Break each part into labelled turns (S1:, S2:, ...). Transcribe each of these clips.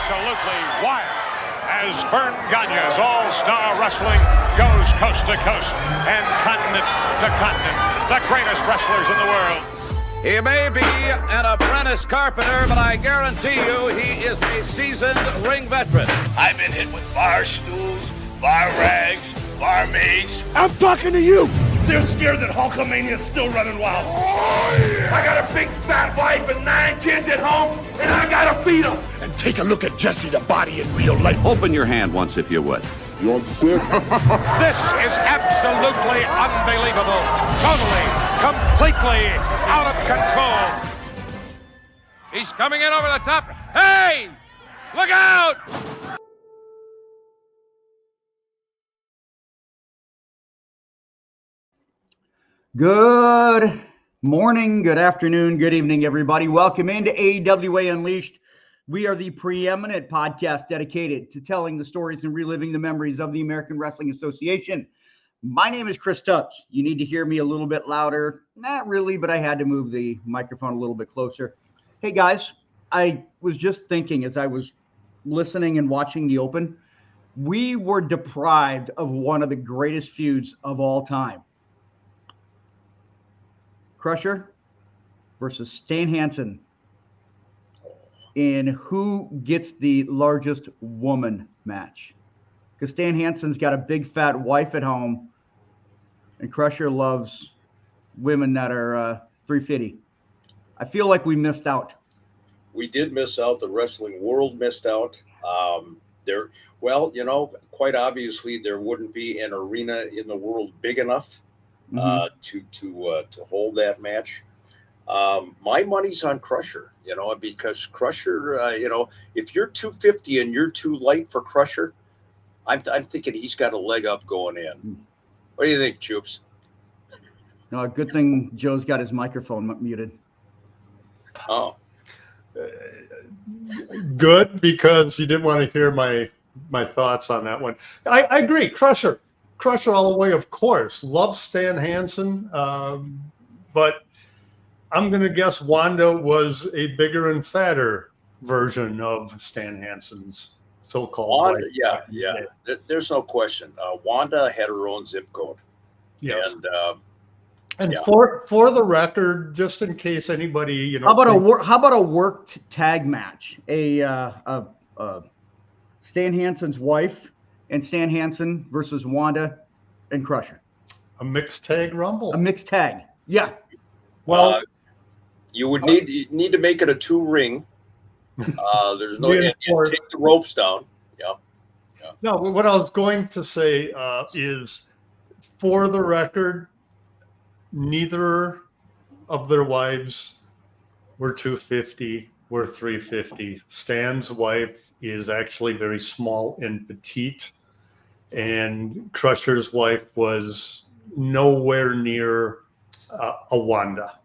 S1: absolutely wild as Vern Gagne's All-Star Wrestling goes coast to coast and continent to continent. The greatest wrestlers in the world.
S2: He may be an apprentice carpenter, but I guarantee you he is a seasoned ring veteran.
S3: I've been hit with bar stools, bar rags, barmaids.
S4: I'm talking to you.
S3: They're scared that Hulkamania's still running wild. Oh, yeah. I got a big fat wife and 9 kids at home, and I gotta feed them.
S4: And take a look at Jesse the Body in real life.
S2: Open your hand once, if you would.
S4: You want to see it?
S1: This is absolutely unbelievable. Totally, completely out of control.
S2: He's coming in over the top. Hey! Look out!
S5: Good morning, good afternoon, good evening, everybody. Welcome into AWA Unleashed. We are the preeminent podcast dedicated to telling the stories and reliving the memories of the American Wrestling Association. My name is Chris Tubbs. You need to hear me a little bit louder. Not really, but I had to move the microphone a little bit closer. Hey, guys, I was just thinking as I was listening and watching the Open, we were deprived of one of the greatest feuds of all time. Crusher versus Stan Hansen in who gets the largest woman match. Because Stan Hansen's got a big fat wife at home, and Crusher loves women that are 350. I feel like we missed out.
S6: We did miss out. The wrestling world missed out. Quite obviously, there wouldn't be an arena in the world big enough to hold that match. My money's on Crusher, because Crusher, if you're 250 and you're too light for Crusher, I'm thinking he's got a leg up going in. What do you think, Choops?
S5: No, good thing Joe's got his microphone muted.
S6: Oh,
S7: good, because you didn't want to hear my thoughts on that one. I agree. Crusher all the way, of course. Love Stan Hansen, but I'm going to guess Wanda was a bigger and fatter version of Stan Hansen's so-called
S6: Wanda,
S7: wife.
S6: yeah. There's no question. Wanda had her own zip code.
S7: Yes.
S6: And
S7: for the record, just in case anybody,
S5: how about a worked tag match? Stan Hansen's wife and Stan Hansen versus Wanda and Crusher.
S7: A mixed tag rumble.
S5: A mixed tag. Yeah.
S6: Well, you would need to make it a 2-ring. There's no take the ropes down. Yeah.
S7: No, what I was going to say is, for the record, neither of their wives were 250, were 350. Stan's wife is actually very small and petite, and Crusher's wife was nowhere near a Wanda.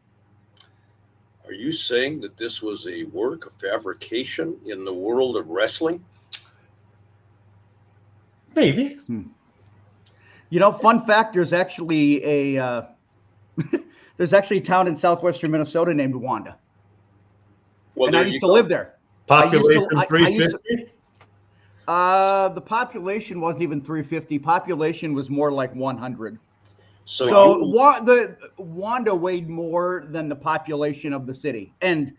S6: Are you saying that this was a work of fabrication in the world of wrestling?
S7: Maybe.
S5: Fun fact, there's actually a town in southwestern Minnesota named Wanda.
S6: Well,
S5: and I used to live there.
S7: Population 350?
S5: The population wasn't even 350. Population was more like 100.
S6: So
S5: Wanda weighed more than the population of the city, and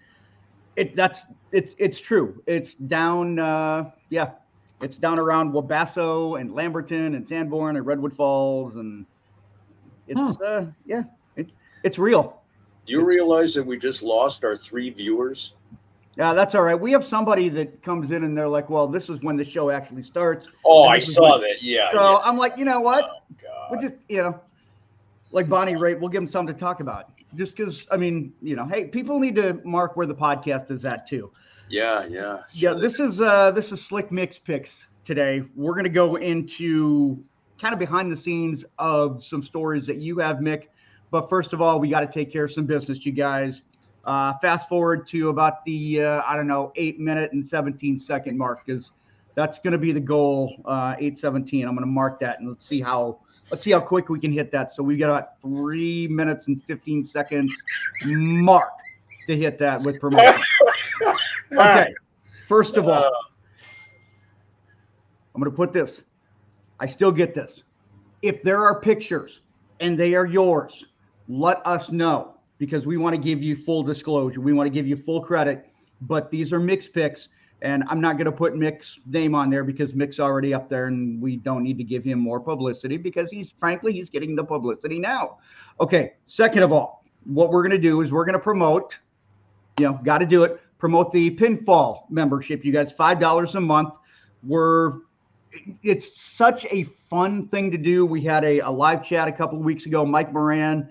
S5: it's true. It's down, it's down around Wabasso and Lamberton and Sanborn and Redwood Falls, and it's real.
S6: Do you realize that we just lost our 3 viewers?
S5: Yeah, that's all right. We have somebody that comes in and they're like, "Well, this is when the show actually starts."
S6: Oh, I saw that. Yeah.
S5: So
S6: yeah.
S5: I'm like, you know what?
S6: Oh, God.
S5: We'll just, like Bonnie Raitt, we'll give them something to talk about. Just because, hey, people need to mark where the podcast is at too.
S6: Yeah.
S5: Sure. Yeah, this is Slick Mix Pix today. We're gonna go into kind of behind the scenes of some stories that you have, Mick. But first of all, we got to take care of some business, you guys. Fast forward to about the 8-minute and 17-second mark, because that's going to be the goal. 8:17. I'm going to mark that, and let's see how quick we can hit that. So we got about 3 minutes and 15 seconds mark to hit that with promotion. Okay. First of all, I'm going to put this. I still get this. If there are pictures and they are yours, let us know, because we want to give you full disclosure. We want to give you full credit, but these are Micks Pix, and I'm not going to put Mick's name on there because Mick's already up there, and we don't need to give him more publicity because he's getting the publicity now. Okay, second of all, what we're going to do is we're going to promote, got to do it, promote the pinfall membership. You guys, $5 a month. It's such a fun thing to do. We had a live chat a couple of weeks ago. Mike Moran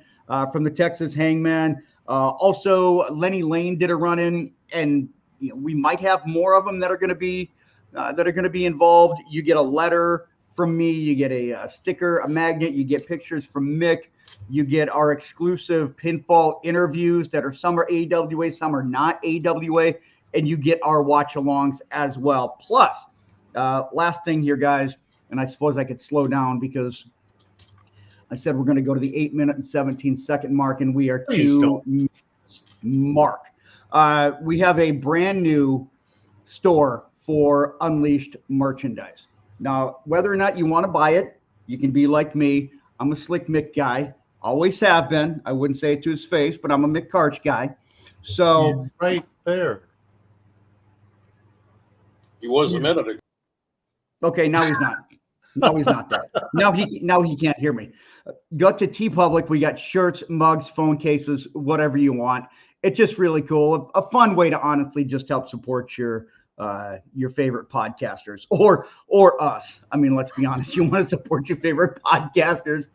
S5: from the Texas Hangman. Also, Lenny Lane did a run-in, and we might have more of them that are going to be involved. You get a letter from me. You get a sticker, a magnet. You get pictures from Mick. You get our exclusive pinfall interviews that are some are AWA, some are not AWA, and you get our watch-alongs as well. Plus, last thing here, guys, and I suppose I could slow down because I said we're going to go to the 8-minute and 17-second mark, and we are 2 minutes mark. We have a brand new store for Unleashed merchandise. Now, whether or not you want to buy it, you can be like me. I'm a Slick Mick guy. Always have been. I wouldn't say it to his face, but I'm a Mick Karch guy. So
S7: he's right there.
S6: He was a minute ago.
S5: Okay, now he's not. No, he's not there. Now he can't hear me. Go to TeePublic. We got shirts, mugs, phone cases, whatever you want. It's just really cool. A fun way to honestly just help support your favorite podcasters or us. I mean, let's be honest. You want to support your favorite podcasters.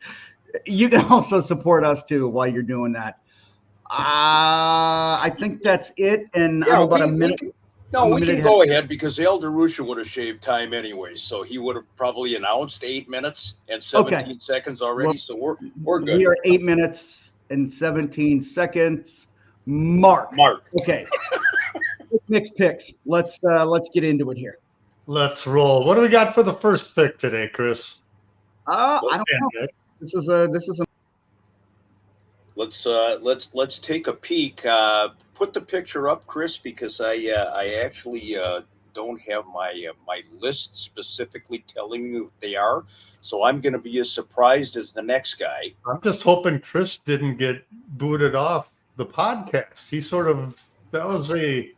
S5: You can also support us too while you're doing that. I think that's it. And I'm about a minute.
S6: We can go ahead because El DeRusha would have shaved time anyway, so he would have probably announced 8 minutes and 17 seconds already. Well, so we're good.
S5: We are 8 minutes and 17 seconds. Mark. Okay. Micks Pix. Let's get into it here.
S7: Let's roll. What do we got for the first pick today, Chris?
S5: I don't know. This is a.
S6: Let's take a peek. Put the picture up, Chris, because I actually don't have my list specifically telling me what they are. So I'm going to be as surprised as the next guy.
S7: I'm just hoping Chris didn't get booted off the podcast. That was a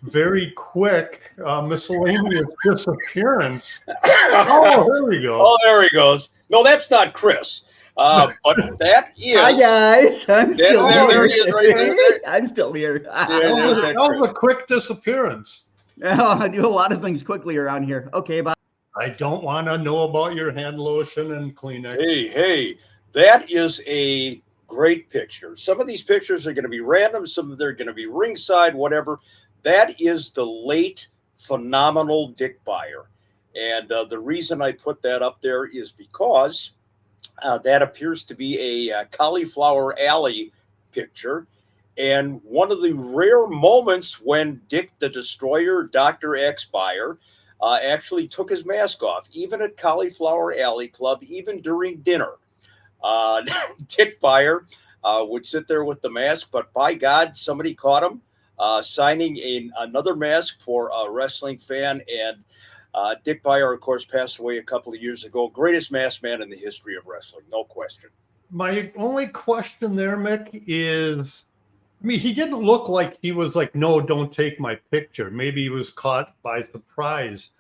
S7: very quick miscellaneous disappearance. Oh, there we go.
S6: Oh, there he goes. No, that's not Chris. But that is.
S5: Hi guys, I'm still here.
S6: There he is, right there.
S5: I'm still here.
S7: That was a quick disappearance.
S5: I do a lot of things quickly around here. Okay, bye.
S7: I don't want to know about your hand lotion and Kleenex.
S6: Hey, that is a great picture. Some of these pictures are going to be random. Some of them are going to be ringside, whatever. That is the late, phenomenal Dick Beyer. And the reason I put that up there is because that appears to be a Cauliflower Alley picture. And one of the rare moments when Dick the Destroyer, Dr. X Beyer, actually took his mask off, even at Cauliflower Alley Club, even during dinner. Dick Beyer would sit there with the mask, but by God, somebody caught him signing another mask for a wrestling fan. And Dick Beyer, of course, passed away a couple of years ago. Greatest masked man in the history of wrestling, no question.
S7: My only question there, Mick, is, I mean, he didn't look like he was like, no, don't take my picture. Maybe he was caught by surprise.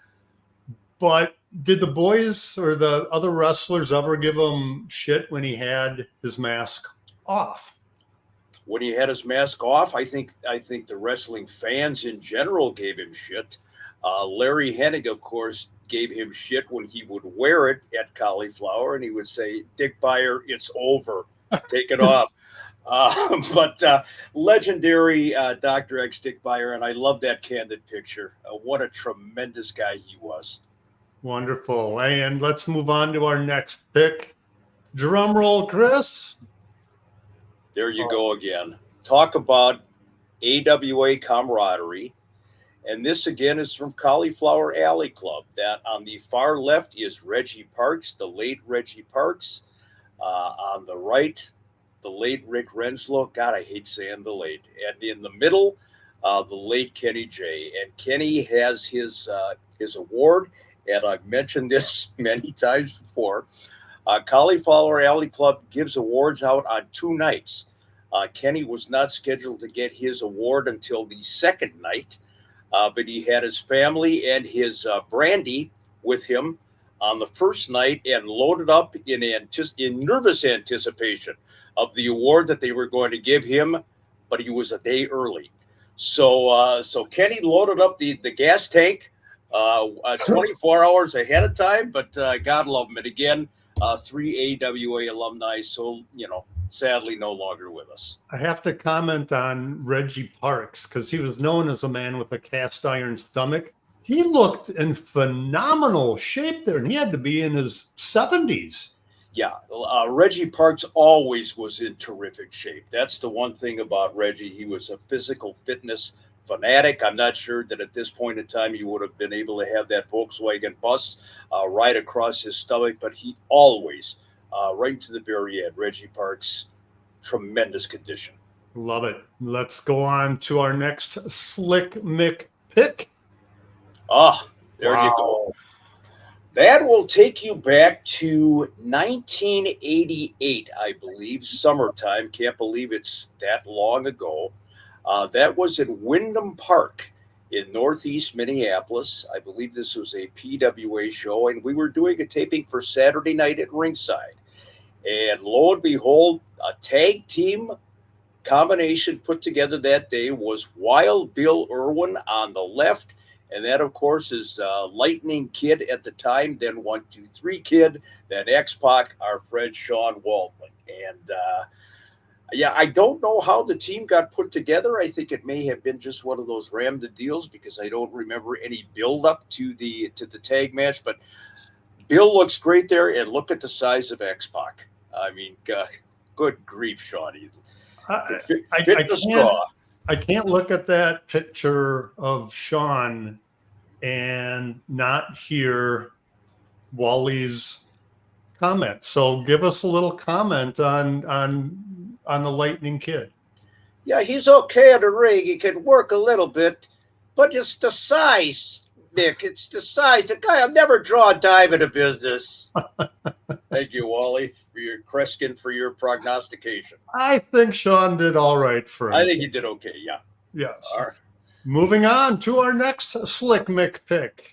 S7: But did the boys or the other wrestlers ever give him shit when he had his mask off?
S6: When he had his mask off, I think the wrestling fans in general gave him shit. Larry Hennig, of course, gave him shit when he would wear it at Cauliflower, and he would say, Dick Beyer, it's over. Take it off. But legendary Dr. X Dick Beyer, and I love that candid picture. What a tremendous guy he was.
S7: Wonderful. And let's move on to our next pick. Drum roll, Chris.
S6: There you go again. Talk about AWA camaraderie. And this, again, is from Cauliflower Alley Club. That on the far left is Reggie Parks, the late Reggie Parks. On the right, the late Rick Renslow. God, I hate saying the late. And in the middle, the late Kenny J. And Kenny has his award and I've mentioned this many times before. Cauliflower Alley Club gives awards out on 2 nights. Kenny was not scheduled to get his award until the second night, but he had his family and his brandy with him on the first night and loaded up in nervous anticipation of the award that they were going to give him, but he was a day early. So Kenny loaded up the gas tank 24 hours ahead of time, but God love him. And again, 3 AWA alumni, so, sadly no longer with us.
S7: I have to comment on Reggie Parks because he was known as a man with a cast iron stomach. He looked in phenomenal shape there, and he had to be in his 70s.
S6: Yeah, Reggie Parks always was in terrific shape. That's the one thing about Reggie. He was a physical fitness fanatic. I'm not sure that at this point in time he would have been able to have that Volkswagen bus right across his stomach, but he always, right to the very end, Reggie Parks, tremendous condition.
S7: Love it. Let's go on to our next Slick Mix Pix.
S6: There you go. That will take you back to 1988, I believe, summertime. Can't believe it's that long ago. That was at Wyndham Park in Northeast Minneapolis. I believe this was a PWA show, and we were doing a taping for Saturday night at ringside. And lo and behold, a tag team combination put together that day was Wild Bill Irwin on the left. And that, of course, is Lightning Kid at the time, then 1, 2, 3 Kid, then X-Pac, our friend Sean Waltman. And, I don't know how the team got put together. I think it may have been just one of those rammed deals because I don't remember any build-up to the tag match. But Bill looks great there, and look at the size of X-Pac. I mean, good grief, Sean.
S7: I can't look at that picture of Sean and not hear Wally's comment. So give us a little comment on the Lightning Kid.
S6: Yeah, he's okay in the ring. He can work a little bit, but it's the size, Mick. It's the size. The guy will never draw a dime in the business. Thank you, Wally, for your Kreskin, for your prognostication.
S7: I think Sean did all right for him.
S6: I think he did okay, yeah.
S7: Yes.
S6: All right.
S7: Moving on to our next Slick Mix Pix.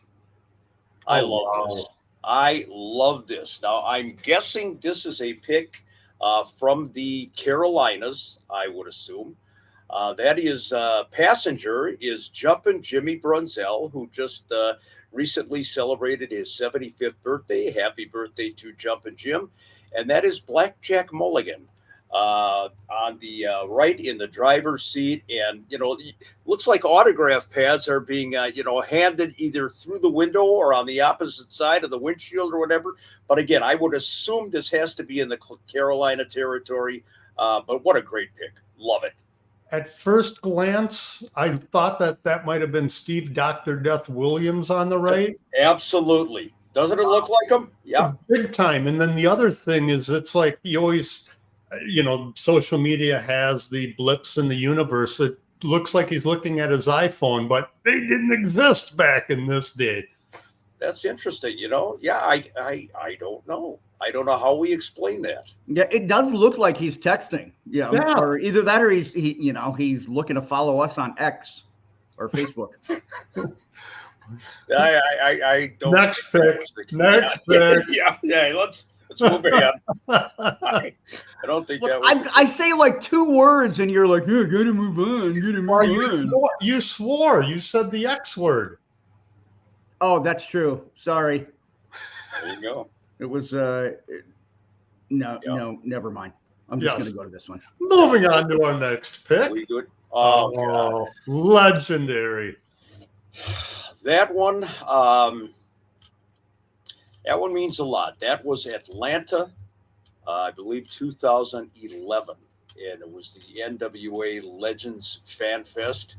S6: I love this. Now, I'm guessing this is a pick from the Carolinas, I would assume. That is passenger is Jumpin' Jimmy Brunzell, who just recently celebrated his 75th birthday. Happy birthday to Jumpin' Jim. And that is Blackjack Mulligan on the right in the driver's seat. And, looks like autograph pads are being, handed either through the window or on the opposite side of the windshield or whatever. But again, I would assume this has to be in the Carolina territory. But what a great pick. Love it.
S7: At first glance, I thought that might have been Steve Dr. Death Williams on the right.
S6: Absolutely. Doesn't it look like him? Yeah.
S7: Big time. And then the other thing is it's like you always, social media has the blips in the universe. It looks like he's looking at his iPhone, but they didn't exist back in this day.
S6: That's interesting. Yeah, I don't know. I don't know how we explain that.
S5: Yeah, it does look like he's texting. Yeah. Or either that or he's looking to follow us on X or Facebook.
S6: I don't.
S7: Next pick. Next pick.
S6: Yeah. Let's move ahead. I don't think that was.
S5: I say like 2 words, and you're like, "Yeah, gotta move on. Gotta move on."
S7: You swore. You said the X word.
S5: Oh, that's true. Sorry.
S6: There you go.
S5: It was no, never mind. I'm just going to go to this one.
S7: Moving on to our next pick.
S6: We good?
S7: Oh, God. Legendary.
S6: That one means a lot. That was Atlanta, I believe 2011, and it was the NWA Legends Fan Fest.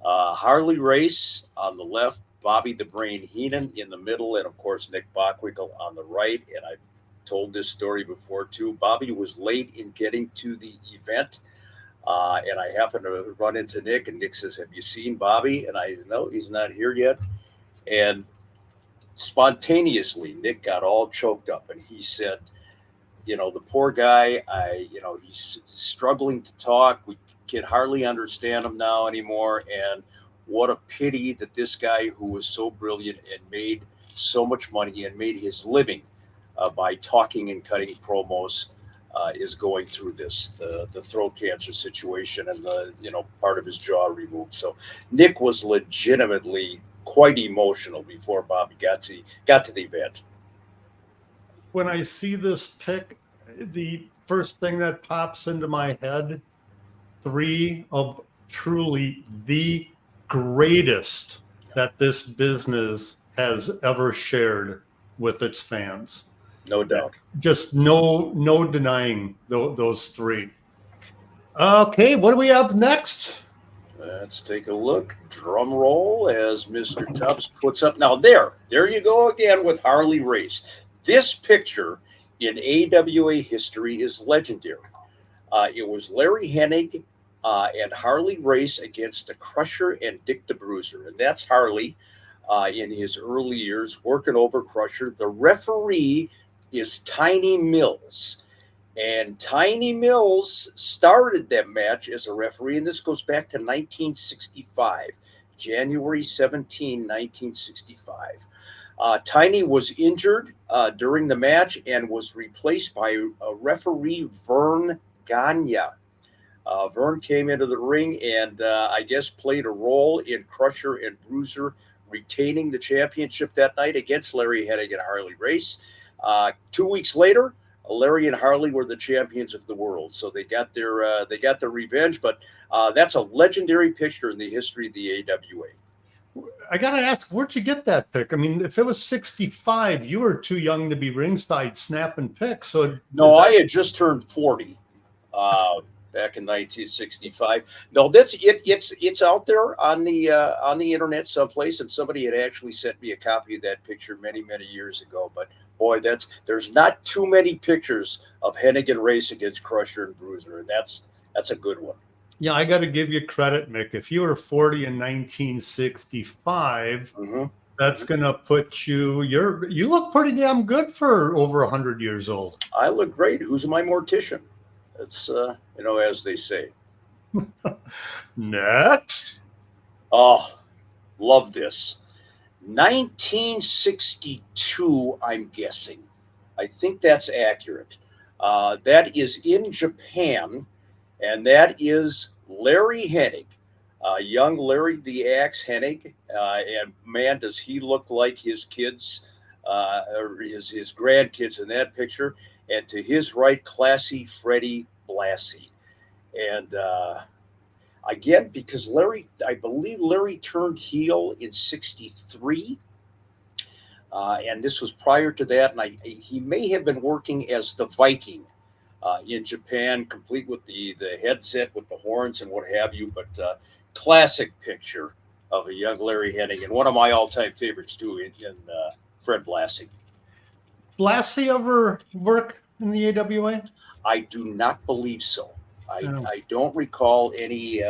S6: Harley Race on the left, Bobby the Brain Heenan in the middle, and of course Nick Bockwinkel on the right. And I've told this story before too. Bobby was late in getting to the event, and I happened to run into Nick, and Nick says, "Have you seen Bobby?" And I said, "No, he's not here yet." And spontaneously, Nick got all choked up and he said, you know, the poor guy, he's struggling to talk. We can hardly understand him now anymore. And what a pity that this guy who was so brilliant and made so much money and made his living by talking and cutting promos is going through this, the throat cancer situation and part of his jaw removed. So Nick was legitimately quite emotional before Bobby got to the event.
S7: When I see this pick, the first thing that pops into my head, 3 of truly the greatest that this business has ever shared with its fans.
S6: No doubt.
S7: Just no denying those 3. Okay, what do we have next?
S6: Let's take a look. Drum roll as Mr. Tubbs puts up. Now there you go again with Harley Race. This picture in AWA history is legendary. It was Larry Hennig and Harley Race against the Crusher and Dick the Bruiser. And that's Harley in his early years working over Crusher. The referee is Tiny Mills. And Tiny Mills started that match as a referee, and this goes back to 1965, January 17, 1965. Tiny was injured during the match and was replaced by referee Vern Gagne. Vern came into the ring and I guess played a role in Crusher and Bruiser retaining the championship that night against Larry Hennig and Harley Race. 2 weeks later, Larry and Harley were the champions of the world, so they got their revenge. But that's a legendary picture in the history of the AWA.
S7: I gotta ask, where'd you get that pick? I mean, if it was 65, you were too young to be ringside snapping picks. So
S6: no, I had just turned 40 back in 1965. No, that's it. It's out there on the internet someplace, and somebody had actually sent me a copy of that picture many years ago. But boy, there's not too many pictures of Hennig and Race against Crusher and Bruiser, and that's a good one.
S7: Yeah, I got to give you credit, Mick. If you were 40 in 1965, that's going to put you look pretty damn good for over 100 years old.
S6: I look great. Who's my mortician? It's, as they say.
S7: Next.
S6: Oh, love this. 1962, I'm guessing. I think that's accurate. That is in Japan, and that is Larry Hennig, young Larry the Axe Hennig. And man, does he look like his kids, or his grandkids in that picture. And to his right, classy Freddie Blassie. And again, because I believe Larry turned heel in 63. And this was prior to that. And he may have been working as the Viking in Japan, complete with the headset with the horns and what have you. But classic picture of a young Larry Hennig, and one of my all-time favorites too, in Fred Blassie.
S7: Blassie ever work in the AWA?
S6: I do not believe so. I don't recall any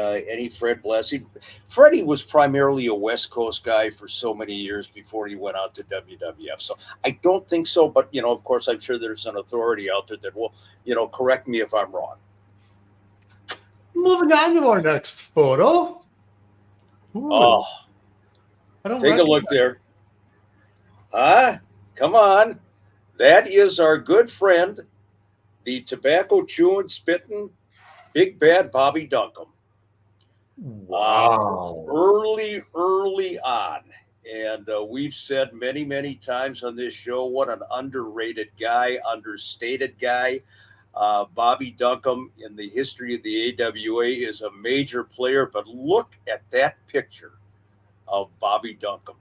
S6: Fred Blassie. Freddie was primarily a West Coast guy for so many years before he went out to WWF. So I don't think so. But, of course, I'm sure there's an authority out there that will, correct me if I'm wrong.
S7: Moving on to our next photo. Ooh,
S6: oh, take a look there. Come on. That is our good friend, the tobacco chewing, spitting, big bad Bobby Duncombe.
S7: Wow.
S6: Early on. And we've said many times on this show, what an underrated guy, understated guy. Bobby Duncombe in the history of the AWA is a major player, but look at that picture of Bobby Duncombe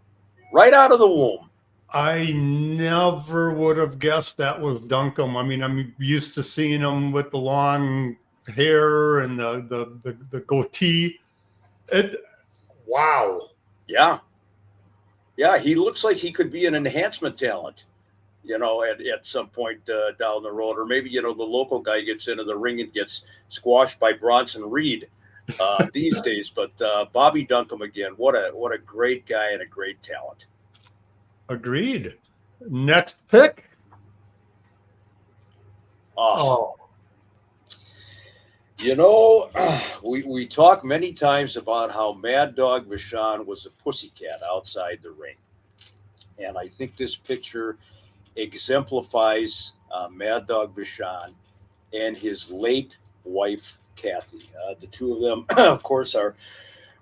S6: right out of the womb.
S7: I never would have guessed that was Duncombe. I mean, I'm used to seeing him with the long hair and the goatee. Wow.
S6: Yeah, he looks like he could be an enhancement talent, at some point down the road. Or maybe, the local guy gets into the ring and gets squashed by Bronson Reed these days. But Bobby Duncombe, again, what a great guy and a great talent.
S7: Agreed. Next pick.
S6: Oh. You know, we talk many times about how Mad Dog Vachon was a pussycat outside the ring. And I think this picture exemplifies Mad Dog Vachon and his late wife, Kathy. The two of them, of course, are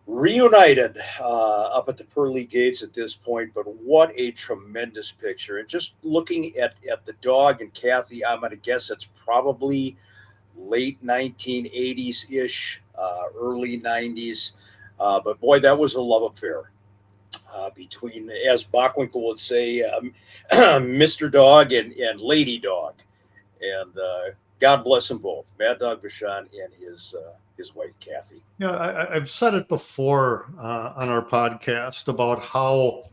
S6: reunited up at the pearly gates at this point. But what a tremendous picture. And just looking at the dog and Kathy, I'm going to guess it's probably late 1980s-ish, early 90s. But boy, that was a love affair between, as Bockwinkel would say, Mr. Dog and Lady Dog. And God bless them both, Mad Dog Vachon and his wife, Kathy.
S7: Yeah, I've said it before on our podcast about how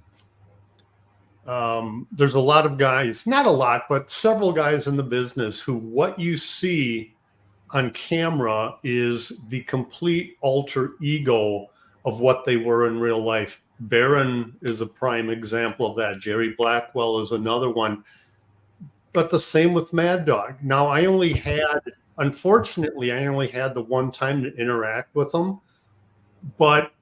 S7: there's a lot of guys, not a lot, but several guys in the business who what you see on camera is the complete alter ego of what they were in real life. Baron is a prime example of that. Jerry Blackwell is another one. But the same with Mad Dog. Now, unfortunately, I only had the one time to interact with him. But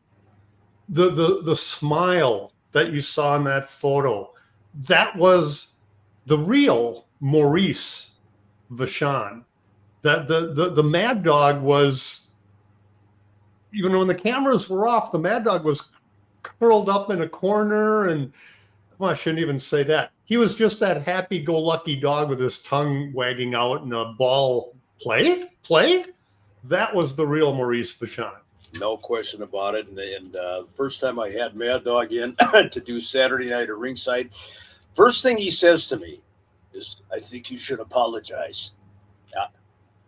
S7: the smile that you saw in that photo, that was the real Maurice Vachon. That the Mad Dog was, even when the cameras were off, the Mad Dog was curled up in a corner, and well, I shouldn't even say that. He was just that happy-go-lucky dog with his tongue wagging out in a ball play. That was the real Maurice Vachon.
S6: No question about it. And the first time I had Mad Dog in to do Saturday night at ringside, first thing he says to me is, "I think you should apologize." I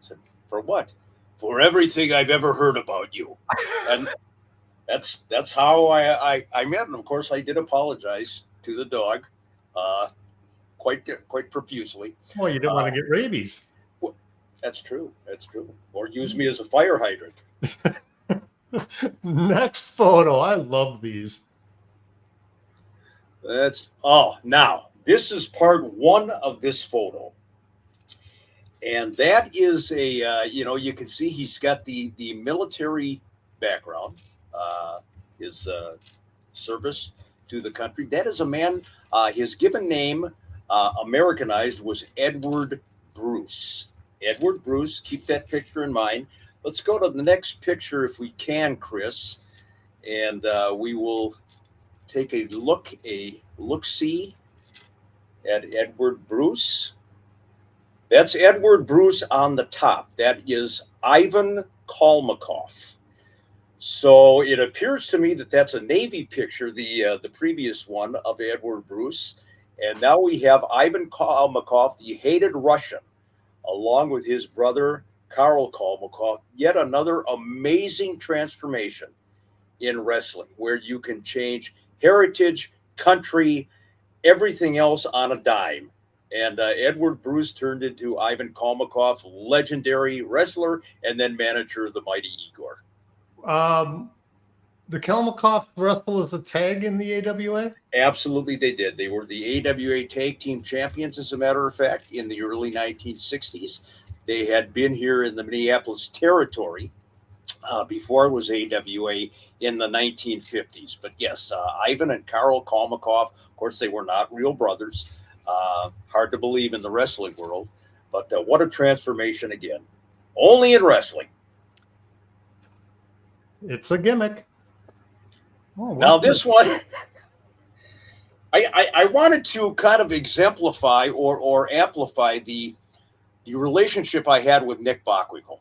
S6: said, "For what?" "For everything I've ever heard about you." And that's how I met him. Of course, I did apologize to the dog quite profusely.
S7: Well, you didn't want to get rabies.
S6: Well, that's true. Or use me as a fire hydrant.
S7: Next photo. I love these.
S6: Now this is part one of this photo. And that is you can see he's got the military background, his service to the country. That is a man, his given name, Americanized, was Edward Bruce. Edward Bruce, keep that picture in mind. Let's go to the next picture if we can, Chris. And we will take a look-see at Edward Bruce. That's Edward Bruce on the top. That is Ivan Kalmykov. So it appears to me that that's a Navy picture, the previous one of Edward Bruce. And now we have Ivan Kalmykov, the hated Russian, along with his brother, Karl Kalmykov. Yet another amazing transformation in wrestling, where you can change heritage, country, everything else on a dime. And Edward Bruce turned into Ivan Kalmykov, legendary wrestler, and then manager of the Mighty Igor.
S7: The Kalmykov wrestled as a tag in the AWA?
S6: Absolutely, they did. They were the AWA Tag Team Champions, as a matter of fact, in the early 1960s. They had been here in the Minneapolis territory before it was AWA in the 1950s. But yes, Ivan and Karl Kalmykov, of course, they were not real brothers. Hard to believe in the wrestling world. But what a transformation again. Only in wrestling.
S7: It's a gimmick. Oh,
S6: now this one, I wanted to kind of exemplify or amplify the relationship I had with Nick Bockwinkel.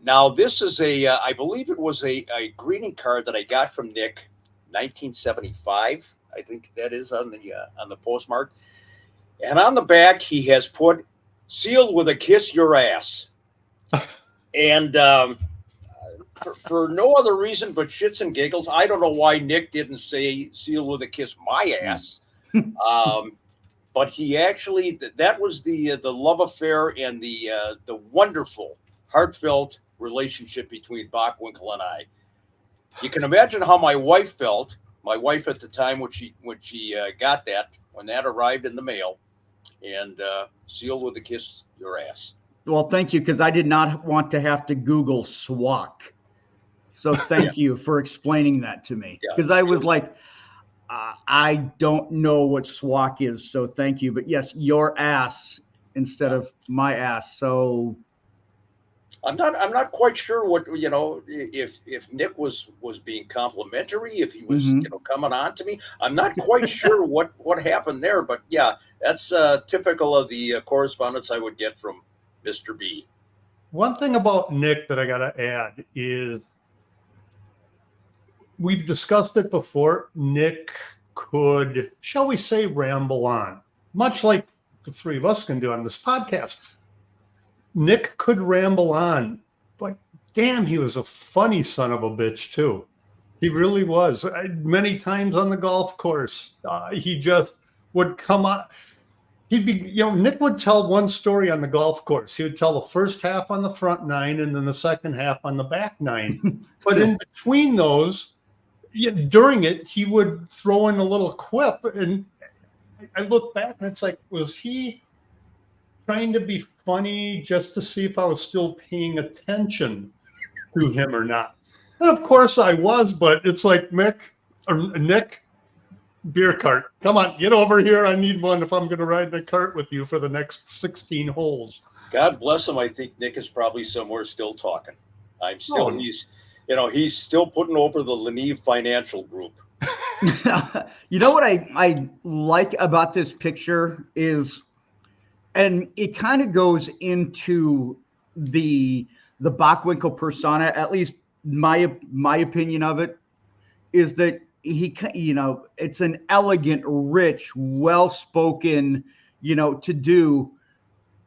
S6: Now this is I believe it was a greeting card that I got from Nick, 1975. I think that is on the postmark, and on the back he has put "Sealed with a kiss, your ass," and. For no other reason but shits and giggles. I don't know why Nick didn't say "seal with a kiss my ass," but he actually, that was the love affair and the wonderful, heartfelt relationship between Bockwinkel and I. You can imagine how my wife felt my wife at the time when she got when that arrived in the mail, and sealed with a kiss, your ass.
S5: Well, thank you, because I did not want to have to Google SWAK. So thank you for explaining that to me, because I was like, I don't know what SWAK is. So thank you. But yes, your ass instead of my ass. So
S6: I'm not quite sure what, if Nick was being complimentary, if he was coming on to me. I'm not quite sure what happened there, but yeah, that's typical of the correspondence I would get from Mr. B.
S7: One thing about Nick that I got to add is, we've discussed it before. Nick could, shall we say, ramble on, much like the three of us can do on this podcast. Nick could ramble on, but damn, he was a funny son of a bitch too. He really was. Many times on the golf course, he just would come on. He'd be, Nick would tell one story on the golf course. He would tell the first half on the front nine and then the second half on the back nine. But in between those, during it, he would throw in a little quip. And I look back and it's like, was he trying to be funny just to see if I was still paying attention to him or not? And of course I was, but it's like, Nick, beer cart. Come on, get over here. I need one if I'm going to ride the cart with you for the next 16 holes.
S6: God bless him. I think Nick is probably somewhere still talking. He's still putting over the Leneve Financial Group.
S5: You know what I like about this picture is, and it kind of goes into the Bockwinkel persona, at least my opinion of it, is that he, it's an elegant, rich, well-spoken, to do,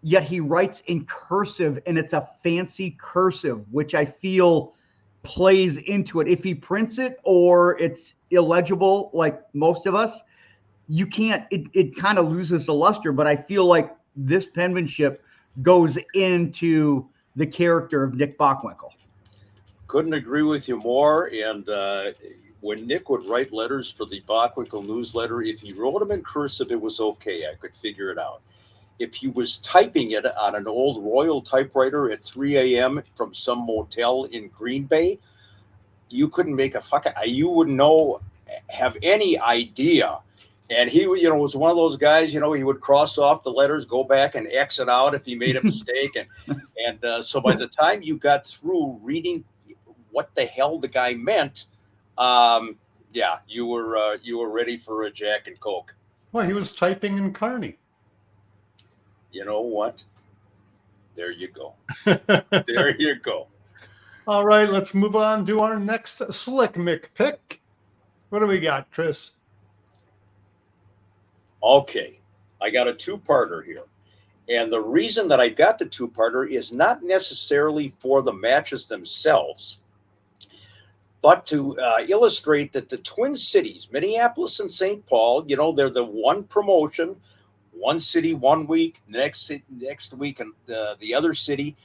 S5: yet he writes in cursive, and it's a fancy cursive, which I feel plays into it. If he prints it or it's illegible, like most of us, you can't, it kind of loses the luster, but I feel like this penmanship goes into the character of Nick Bockwinkel.
S6: Couldn't agree with you more. And when Nick would write letters for the Bockwinkel newsletter, if he wrote them in cursive, it was okay. I could figure it out. If he was typing it on an old Royal typewriter at 3 a.m. from some motel in Green Bay, you couldn't make you wouldn't have any idea. And he, was one of those guys, he would cross off the letters, go back and exit out if he made a mistake. And so by the time you got through reading what the hell the guy meant, you were ready for a Jack and Coke.
S7: Well, he was typing in Kearney.
S6: You know what? There you go. There you go.
S7: All right, let's move on to our next Slick Mix pick. What do we got, Chris?
S6: Okay, I got a two-parter here. And the reason that I got the two-parter is not necessarily for the matches themselves, but to illustrate that the Twin Cities, Minneapolis and St. Paul, they're the one promotion, one city 1 week, next week and the other city,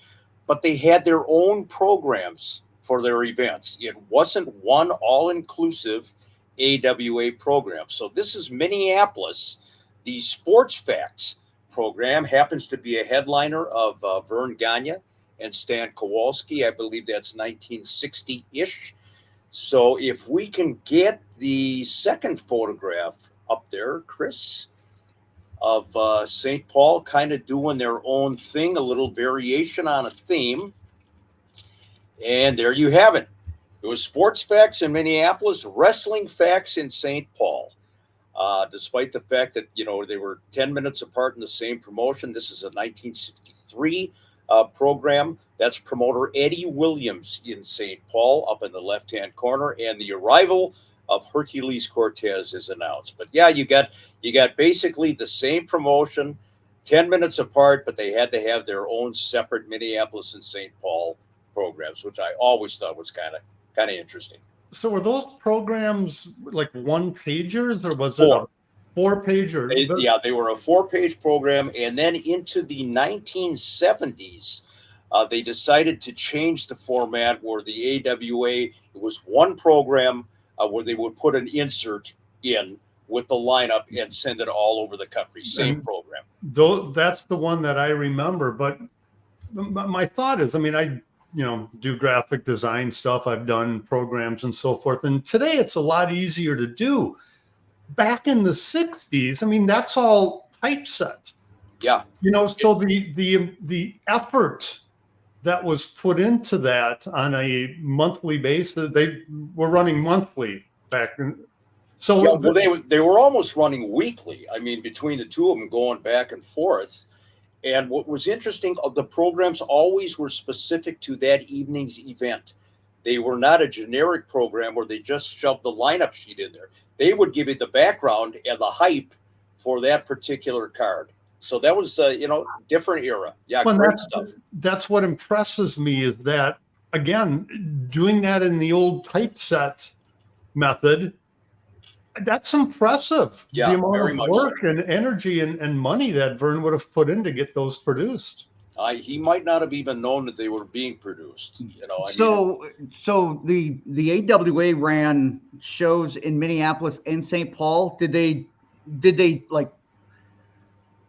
S6: but they had their own programs for their events. It wasn't one all-inclusive AWA program. So this is Minneapolis. The Sports Facts program happens to be a headliner of Vern Gagne and Stan Kowalski. I believe that's 1960-ish. So if we can get the second photograph up there, Chris, of St. Paul kind of doing their own thing, a little variation on a theme. And there you have it. It was Sports Facts in Minneapolis, Wrestling Facts in St. Paul. Despite the fact that, they were 10 minutes apart in the same promotion. This is a 1963 program. That's promoter Eddie Williams in St. Paul up in the left-hand corner. And the arrival of Hercules Cortez is announced. But yeah, you got basically the same promotion, 10 minutes apart, but they had to have their own separate Minneapolis and St. Paul programs, which I always thought was kind of interesting.
S7: So were those programs like one pagers, or was it a 4-pager?
S6: They were a 4-page program. And then into the 1970s, they decided to change the format where the AWA, it was one program where they would put an insert in with the lineup and send it all over the country. Same program.
S7: Though that's the one that I remember. But my thought is, I mean, I do graphic design stuff. I've done programs and so forth. And today it's a lot easier to do. Back in the 60s, I mean, that's all typeset.
S6: Yeah.
S7: So the effort that was put into that on a monthly basis, they were running monthly back then. So
S6: yeah, well, they were almost running weekly. I mean, between the two of them going back and forth. And what was interesting, the programs always were specific to that evening's event. They were not a generic program where they just shoved the lineup sheet in there. They would give you the background and the hype for that particular card. So that was, different era. Yeah, great stuff.
S7: That's what impresses me is that, again, doing that in the old typeset method, that's impressive.
S6: Yeah,
S7: the amount
S6: very
S7: of
S6: much
S7: work
S6: so.
S7: and energy and money that Vern would have put in to get those produced.
S6: He might not have even known that they were being produced.
S5: So the AWA ran shows in Minneapolis and St. Paul. Did they like?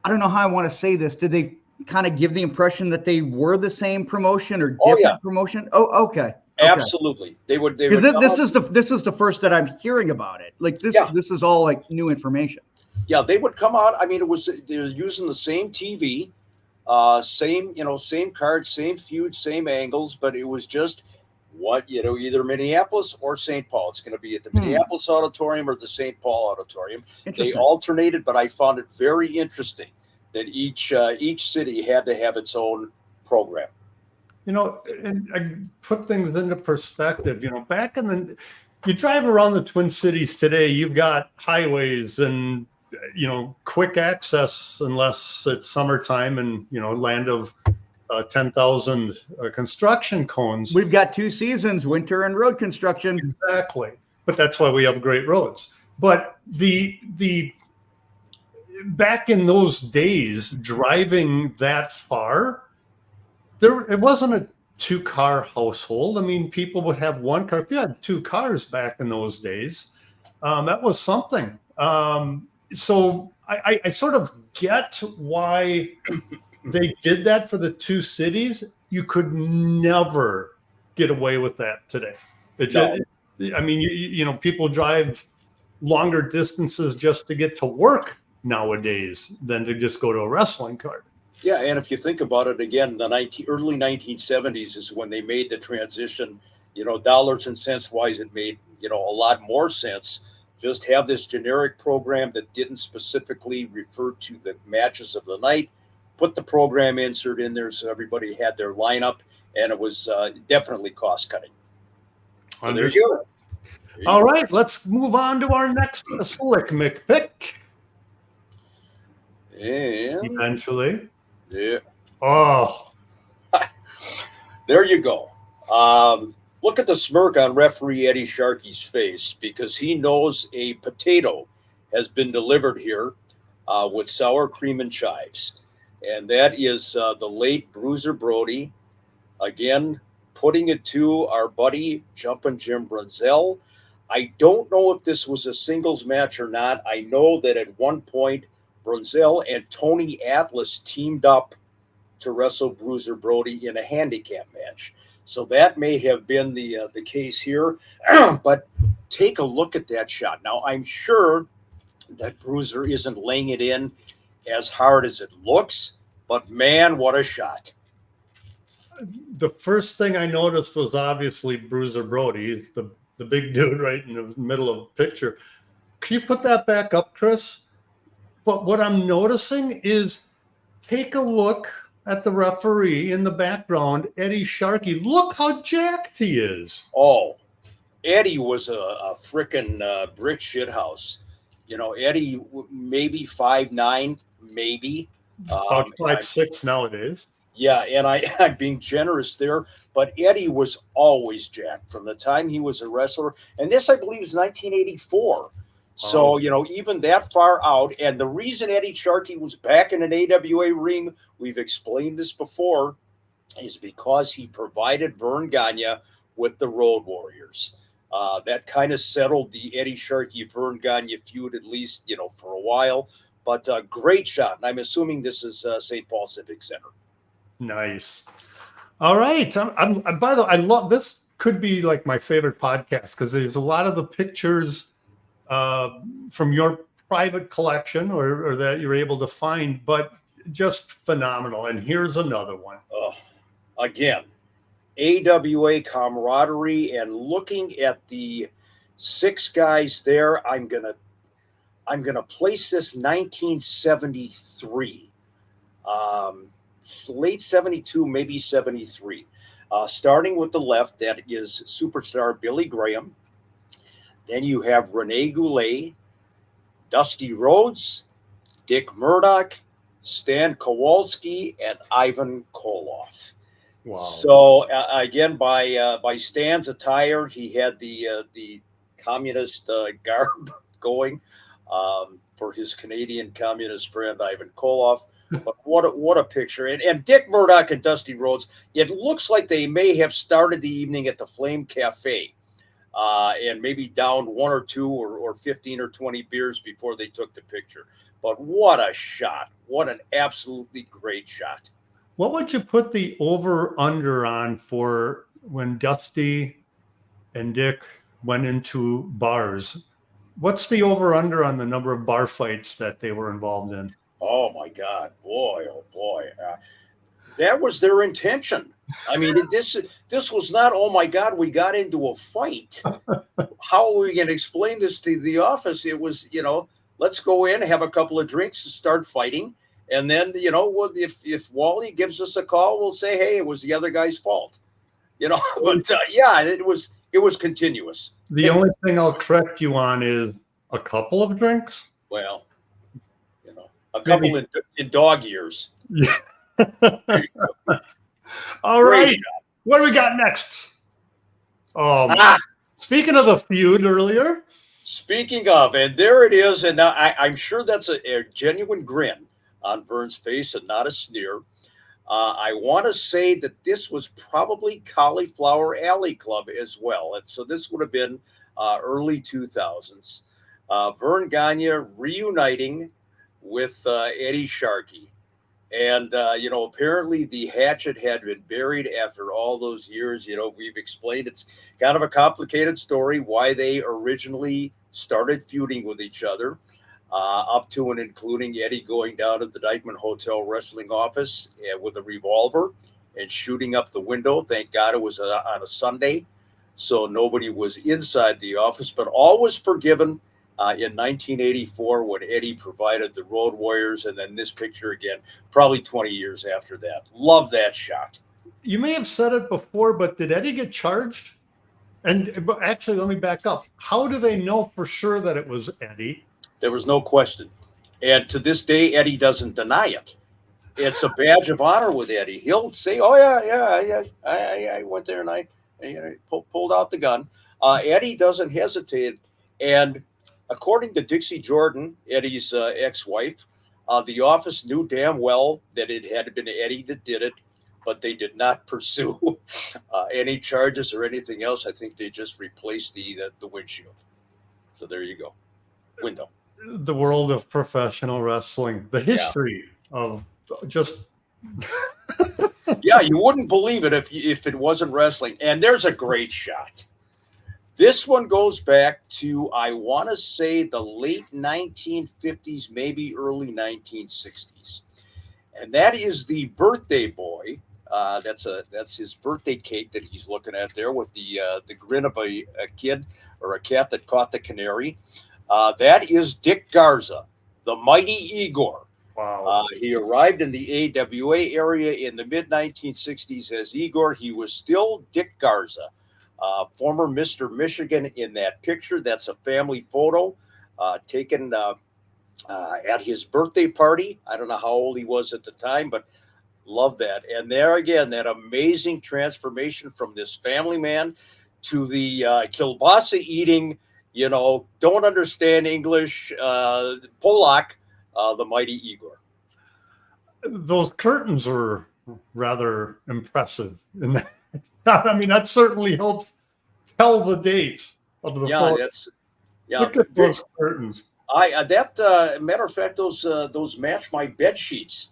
S5: I don't know how I want to say this. Did they kind of give the impression that they were the same promotion or different promotion? Oh, okay.
S6: Absolutely. They would.
S5: This is the first that I'm hearing about it. Like this.
S6: Yeah.
S5: This is all like new information.
S6: Yeah, they would come out. I mean, they were using the same TV, same cards, same feud, same angles, but it was just either Minneapolis or St. Paul. It's going to be at the Minneapolis Auditorium or the St. Paul Auditorium. They alternated, but I found it very interesting that each city had to have its own program.
S7: And I put things into perspective. Back you drive around the Twin Cities today, you've got highways and quick access, unless it's summertime and land of 10,000 construction cones.
S5: We've got two seasons, winter and road construction.
S7: Exactly, but that's why we have great roads. But the back in those days, driving that far, it wasn't a 2-car household. I mean, people would have one car. If you had 2 cars back in those days, that was something. So I sort of get why they did that for the 2 cities. You could never get away with that today. I mean, people drive longer distances just to get to work nowadays than to just go to a wrestling card.
S6: Yeah, and if you think about it, again, the early 1970s is when they made the transition. Dollars and cents wise, it made a lot more sense. Just have this generic program that didn't specifically refer to the matches of the night. Put the program insert in there so everybody had their lineup, and it was definitely cost cutting. So there you go.
S7: All right, let's move on to our next Slick Mix Pix.
S6: And
S7: eventually.
S6: Yeah.
S7: Oh.
S6: There you go. Look at the smirk on referee Eddie Sharkey's face, because he knows a potato has been delivered here with sour cream and chives. And that is the late Bruiser Brody. Again, putting it to our buddy Jumpin' Jim Brunzell. I don't know if this was a singles match or not. I know that at one point, Brunzell and Tony Atlas teamed up to wrestle Bruiser Brody in a handicap match. So that may have been the case here. But take a look at that shot. Now, I'm sure that Bruiser isn't laying it in as hard as it looks, but man, what a shot.
S7: The first thing I noticed was obviously Bruiser Brody. He's the big dude right in the middle of the picture. Can you put that back up, Chris? But what I'm noticing is, take a look at the referee in the background, Eddie Sharkey. Look how jacked he is.
S6: Oh, Eddie was a frickin' brick shithouse. Eddie maybe 5'9", maybe.
S7: About 5'6" nowadays.
S6: Yeah, and I'm being generous there, but Eddie was always jacked from the time he was a wrestler. And this, I believe, is 1984. So, even that far out. And the reason Eddie Sharkey was back in an AWA ring, we've explained this before, is because he provided Vern Gagne with the Road Warriors. That kind of settled the Eddie Sharkey Vern Gagne feud, at least, for a while. But great shot. And I'm assuming this is St. Paul Civic Center.
S7: Nice. All right. I'm by the way, I love this. Could be like my favorite podcast because there's a lot of the pictures from your private collection or that you're able to find, but just phenomenal. And here's another one.
S6: Again, AWA camaraderie, and looking at the 6 guys there, I'm gonna place this 1973, late 72, maybe 73. Starting with the left, that is superstar Billy Graham. Then you have Rene Goulet, Dusty Rhodes, Dick Murdoch, Stan Kowalski, and Ivan Koloff.
S7: Wow.
S6: So again, by Stan's attire, he had the communist garb going for his Canadian communist friend Ivan Koloff. But what a picture! And Dick Murdoch and Dusty Rhodes. It looks like they may have started the evening at the Flame Cafe, and maybe downed 1 or 2 or 15 or 20 beers before they took the picture. But what a shot! What an absolutely great shot!
S7: What would you put the over-under on for when Dusty and Dick went into bars? What's the over-under on the number of bar fights that they were involved in?
S6: Oh, my God. Boy, oh, boy. That was their intention. I mean, this was not, oh, my God, we got into a fight. How are we going to explain this to the office? It was, let's go in, have a couple of drinks, and start fighting. And then, if Wally gives us a call, we'll say, hey, it was the other guy's fault. But yeah, it was continuous.
S7: The only thing I'll correct you on is a couple of drinks.
S6: Well, a couple in dog years.
S7: All right. What do we got next? Speaking of the feud earlier.
S6: Speaking of, and there it is. And now I'm sure that's a genuine grin on Vern's face and not a sneer. I want to say that this was probably Cauliflower Alley Club as well. And so this would have been early 2000s. Vern Gagne reuniting with Eddie Sharkey. And, apparently the hatchet had been buried after all those years. We've explained it's kind of a complicated story why they originally started feuding with each other. Up to and including Eddie going down to the Dykeman Hotel wrestling office with a revolver and shooting up the window. Thank God it was on a Sunday, so nobody was inside the office, but all was forgiven in 1984 when Eddie provided the Road Warriors, and then this picture again, probably 20 years after that. Love that shot.
S7: You may have said it before, but did Eddie get charged? And actually, let me back up. How do they know for sure that it was Eddie?
S6: There was no question. And to this day, Eddie doesn't deny it. It's a badge of honor with Eddie. He'll say, oh, yeah, I went there and I pulled out the gun. Eddie doesn't hesitate. And according to Dixie Jordan, Eddie's ex-wife, the office knew damn well that it had been Eddie that did it, but they did not pursue any charges or anything else. I think they just replaced the windshield. So there you go. Window.
S7: The world of professional wrestling, the history of just
S6: yeah, you wouldn't believe it if it wasn't wrestling. And there's a great shot. This one goes back to, I want to say, the late 1950s, maybe early 1960s, and that is the birthday boy. That's his birthday cake that he's looking at there with the grin of a kid or a cat that caught the canary. That is Dick Garza, the mighty Igor.
S7: wow.
S6: He arrived in the AWA area in the mid-1960s as Igor. He was still Dick Garza, former Mr. Michigan in that picture. That's a family photo taken at his birthday party. I don't know how old he was at the time, but love that. And there again, that amazing transformation from this family man to the kielbasa eating, don't understand English, Polak, the mighty Igor.
S7: Those curtains are rather impressive. And I mean, that certainly helps tell the date. of the
S6: Yeah,
S7: photo.
S6: that's yeah.
S7: Look at those curtains.
S6: Matter of fact, those match my bed sheets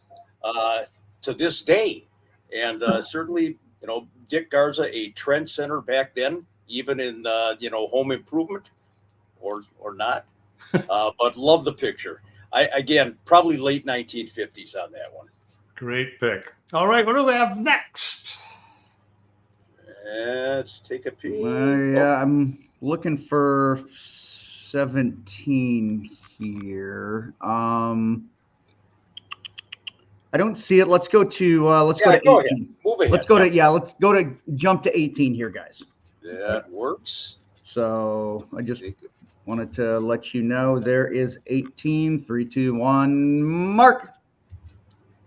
S6: to this day, and certainly Dick Garza, a trend center back then, even in home improvement or not, but love the picture. Again, probably late 1950s on that one.
S7: Great pick. All right, what do we have next?
S6: Let's take a peek.
S5: Yeah, I'm looking for 17 here. I don't see it. Let's go to go to 18.
S6: Go ahead. Move ahead.
S5: Let's go to jump to 18 here, guys.
S6: That works.
S5: So I just wanted to let you know there is 18. 3, 2, 1. Mark.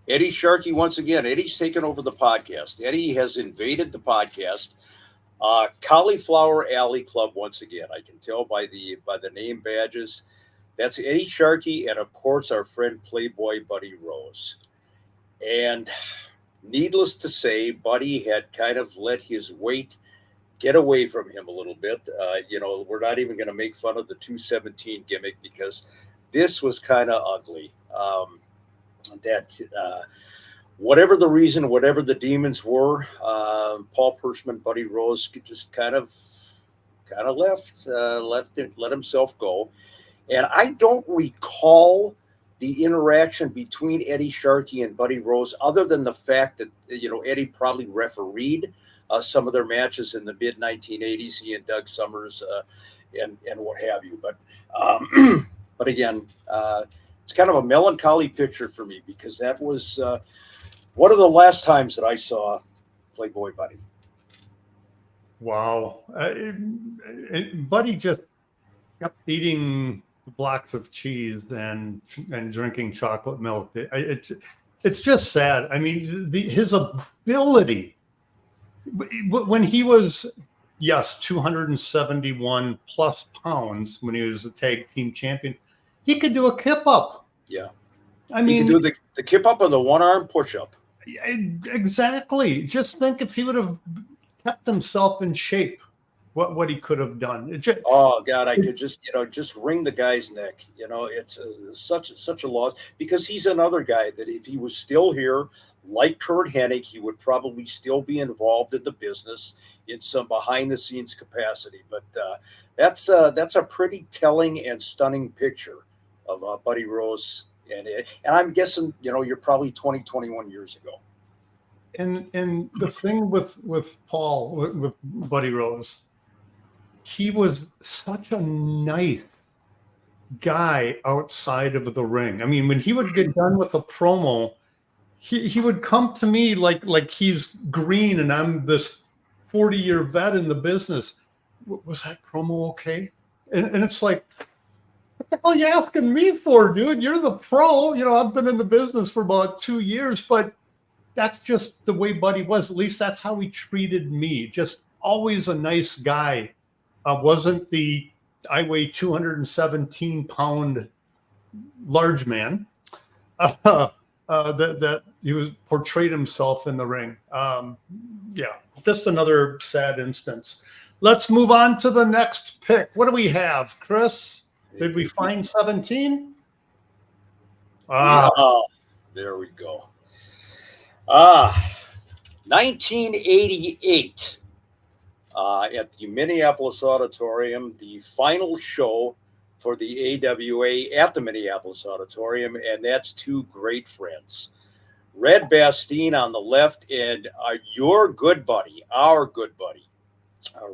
S6: Eddie Sharkey once again. Eddie's taken over the podcast. Eddie has invaded the podcast. Cauliflower Alley Club once again. I can tell by the name badges. That's Eddie Sharkey and of course our friend Playboy Buddy Rose. And needless to say, Buddy had kind of let his weight get away from him a little bit. We're not even going to make fun of the 217 gimmick because this was kind of ugly. Whatever the reason, whatever the demons were, Paul Pershman, Buddy Rose just kind of let himself go. And I don't recall the interaction between Eddie Sharkey and Buddy Rose, other than the fact that Eddie probably refereed some of their matches in the mid 1980s. He and Doug Summers and what have you. But again, it's kind of a melancholy picture for me because that was one of the last times that I saw Playboy Buddy.
S7: Wow. Buddy just kept eating blocks of cheese and drinking chocolate milk. It's just sad. I mean, his ability when he was 271 plus pounds when he was a tag team champion, he could do a kip up.
S6: Yeah,
S7: I mean,
S6: he could do the kip up and the one arm push up.
S7: Exactly. Just think if he would have kept himself in shape, what he could have done.
S6: Oh God, I could just wring the guy's neck. It's such a loss because he's another guy that if he was still here, like Kurt Hennig, he would probably still be involved in the business in some behind the scenes capacity. But that's a pretty telling and stunning picture of Buddy Rose, and I'm guessing you're probably 21 years ago.
S7: And the thing with Paul, with Buddy Rose, he was such a nice guy outside of the ring. I mean, when he would get done with a promo, he would come to me like he's green and I'm this 40-year vet in the business. Was that promo okay? And it's like, what the hell are you asking me for, dude? You're the pro. I've been in the business for about 2 years, but that's just the way Buddy was. At least that's how he treated me. Just always a nice guy. Wasn't the I weigh 217-pound large man that he was portrayed himself in the ring. Just another sad instance. Let's move on to the next pick. What do we have, Chris? Did we find 17?
S6: There we go. 1988 at the Minneapolis Auditorium, the final show for the AWA at the Minneapolis Auditorium, and that's two great friends. Red Bastien on the left and our good buddy,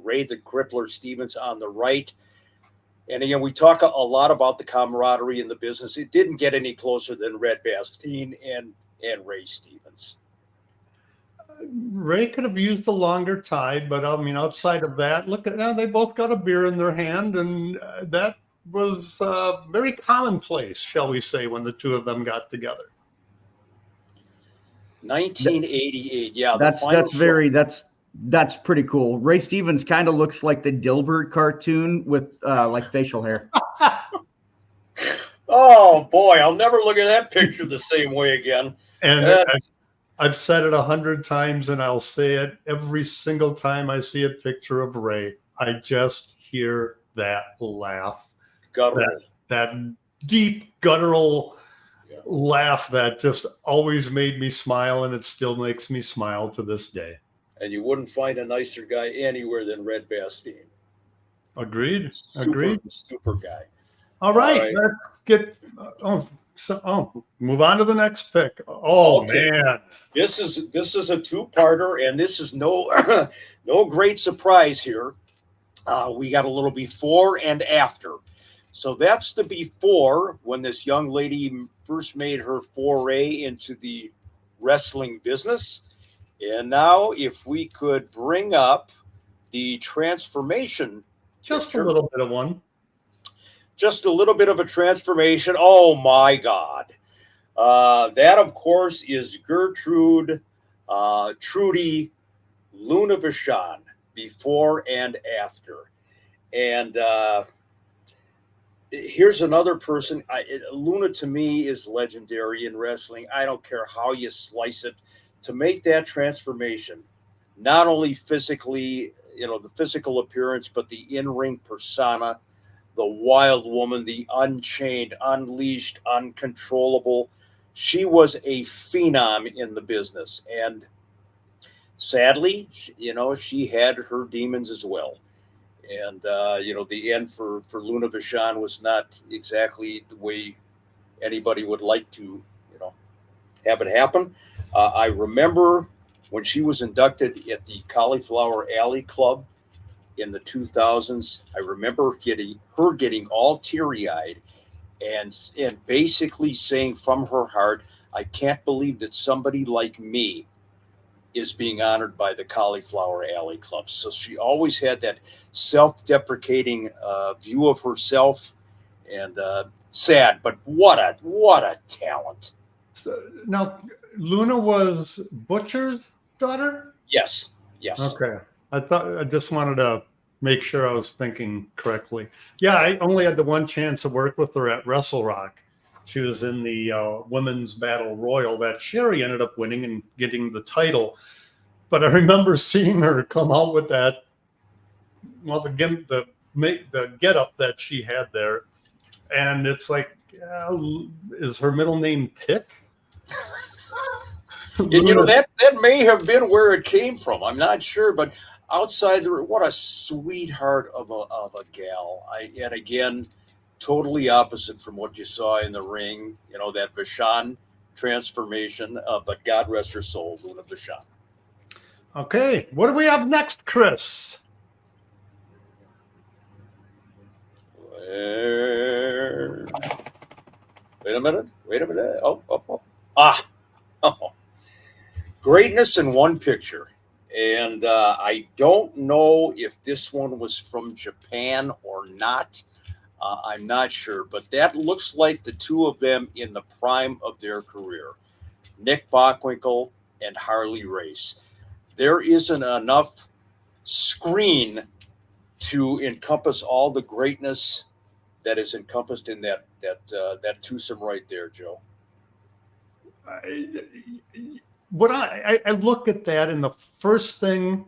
S6: Ray the Crippler Stevens on the right. And again, we talk a lot about the camaraderie in the business. It didn't get any closer than Red Bastien and Ray Stevens.
S7: Ray could have used a longer tie, but I mean, outside of that, look at now, they both got a beer in their hand, and that was very commonplace, shall we say, when the two of them got together.
S6: 1988, yeah.
S5: That's pretty cool. Ray Stevens kind of looks like the Dilbert cartoon with like facial hair.
S6: Oh boy, I'll never look at that picture the same way again.
S7: And I've said it 100 times, and I'll say it every single time I see a picture of Ray. I just hear that laugh,
S6: Guttural.
S7: that deep guttural
S6: Yeah.
S7: laugh that just always made me smile, and it still makes me smile to this day.
S6: And you wouldn't find a nicer guy anywhere than Red Bastien.
S7: Agreed.
S6: Super guy.
S7: All right, let's get move on to the next pick. Oh,
S6: Okay.
S7: man.
S6: This is a two-parter, and this is no no great surprise here. We got a little before and after. So that's the before, when this young lady first made her foray into the wrestling business. And now if we could bring up the transformation.
S7: Just
S6: picture.
S7: a little bit of one.
S6: Just a little bit of a transformation. Oh, my God. That, of course, is Gertrude Trudy Luna Vachon, before and after. And here's another person. Luna, to me, is legendary in wrestling. I don't care how you slice it. To make that transformation, not only physically, the physical appearance, but the in-ring persona, the wild woman, the unchained, unleashed, uncontrollable. She was a phenom in the business. And sadly, she had her demons as well. And, the end for Luna Vachon was not exactly the way anybody would like to, have it happen. I remember when she was inducted at the Cauliflower Alley Club in the 2000s, I remember getting all teary-eyed and basically saying from her heart, I can't believe that somebody like me is being honored by the Cauliflower Alley Club. So she always had that self-deprecating view of herself, and sad, but what a talent.
S7: So, now, Luna was Butcher's daughter?
S6: Yes.
S7: Okay. I just wanted to make sure I was thinking correctly. Yeah, I only had the one chance to work with her at Wrestle Rock. She was in the Women's Battle Royal that Sherry ended up winning and getting the title. But I remember seeing her come out with that, the get-up that she had there. And it's like, is her middle name Tick?
S6: And that may have been where it came from. I'm not sure, but outside, what a sweetheart of a gal. And again, totally opposite from what you saw in the ring. That Vachon transformation. But God rest her soul, Luna Vachon.
S7: Okay, what do we have next, Chris?
S6: Wait a minute. Oh. Greatness in One Picture. And I don't know if this one was from Japan or not. I'm not sure. But that looks like the two of them in the prime of their career. Nick Bockwinkel and Harley Race. There isn't enough screen to encompass all the greatness that is encompassed in that twosome right there, Joe.
S7: What I look at that, and the first thing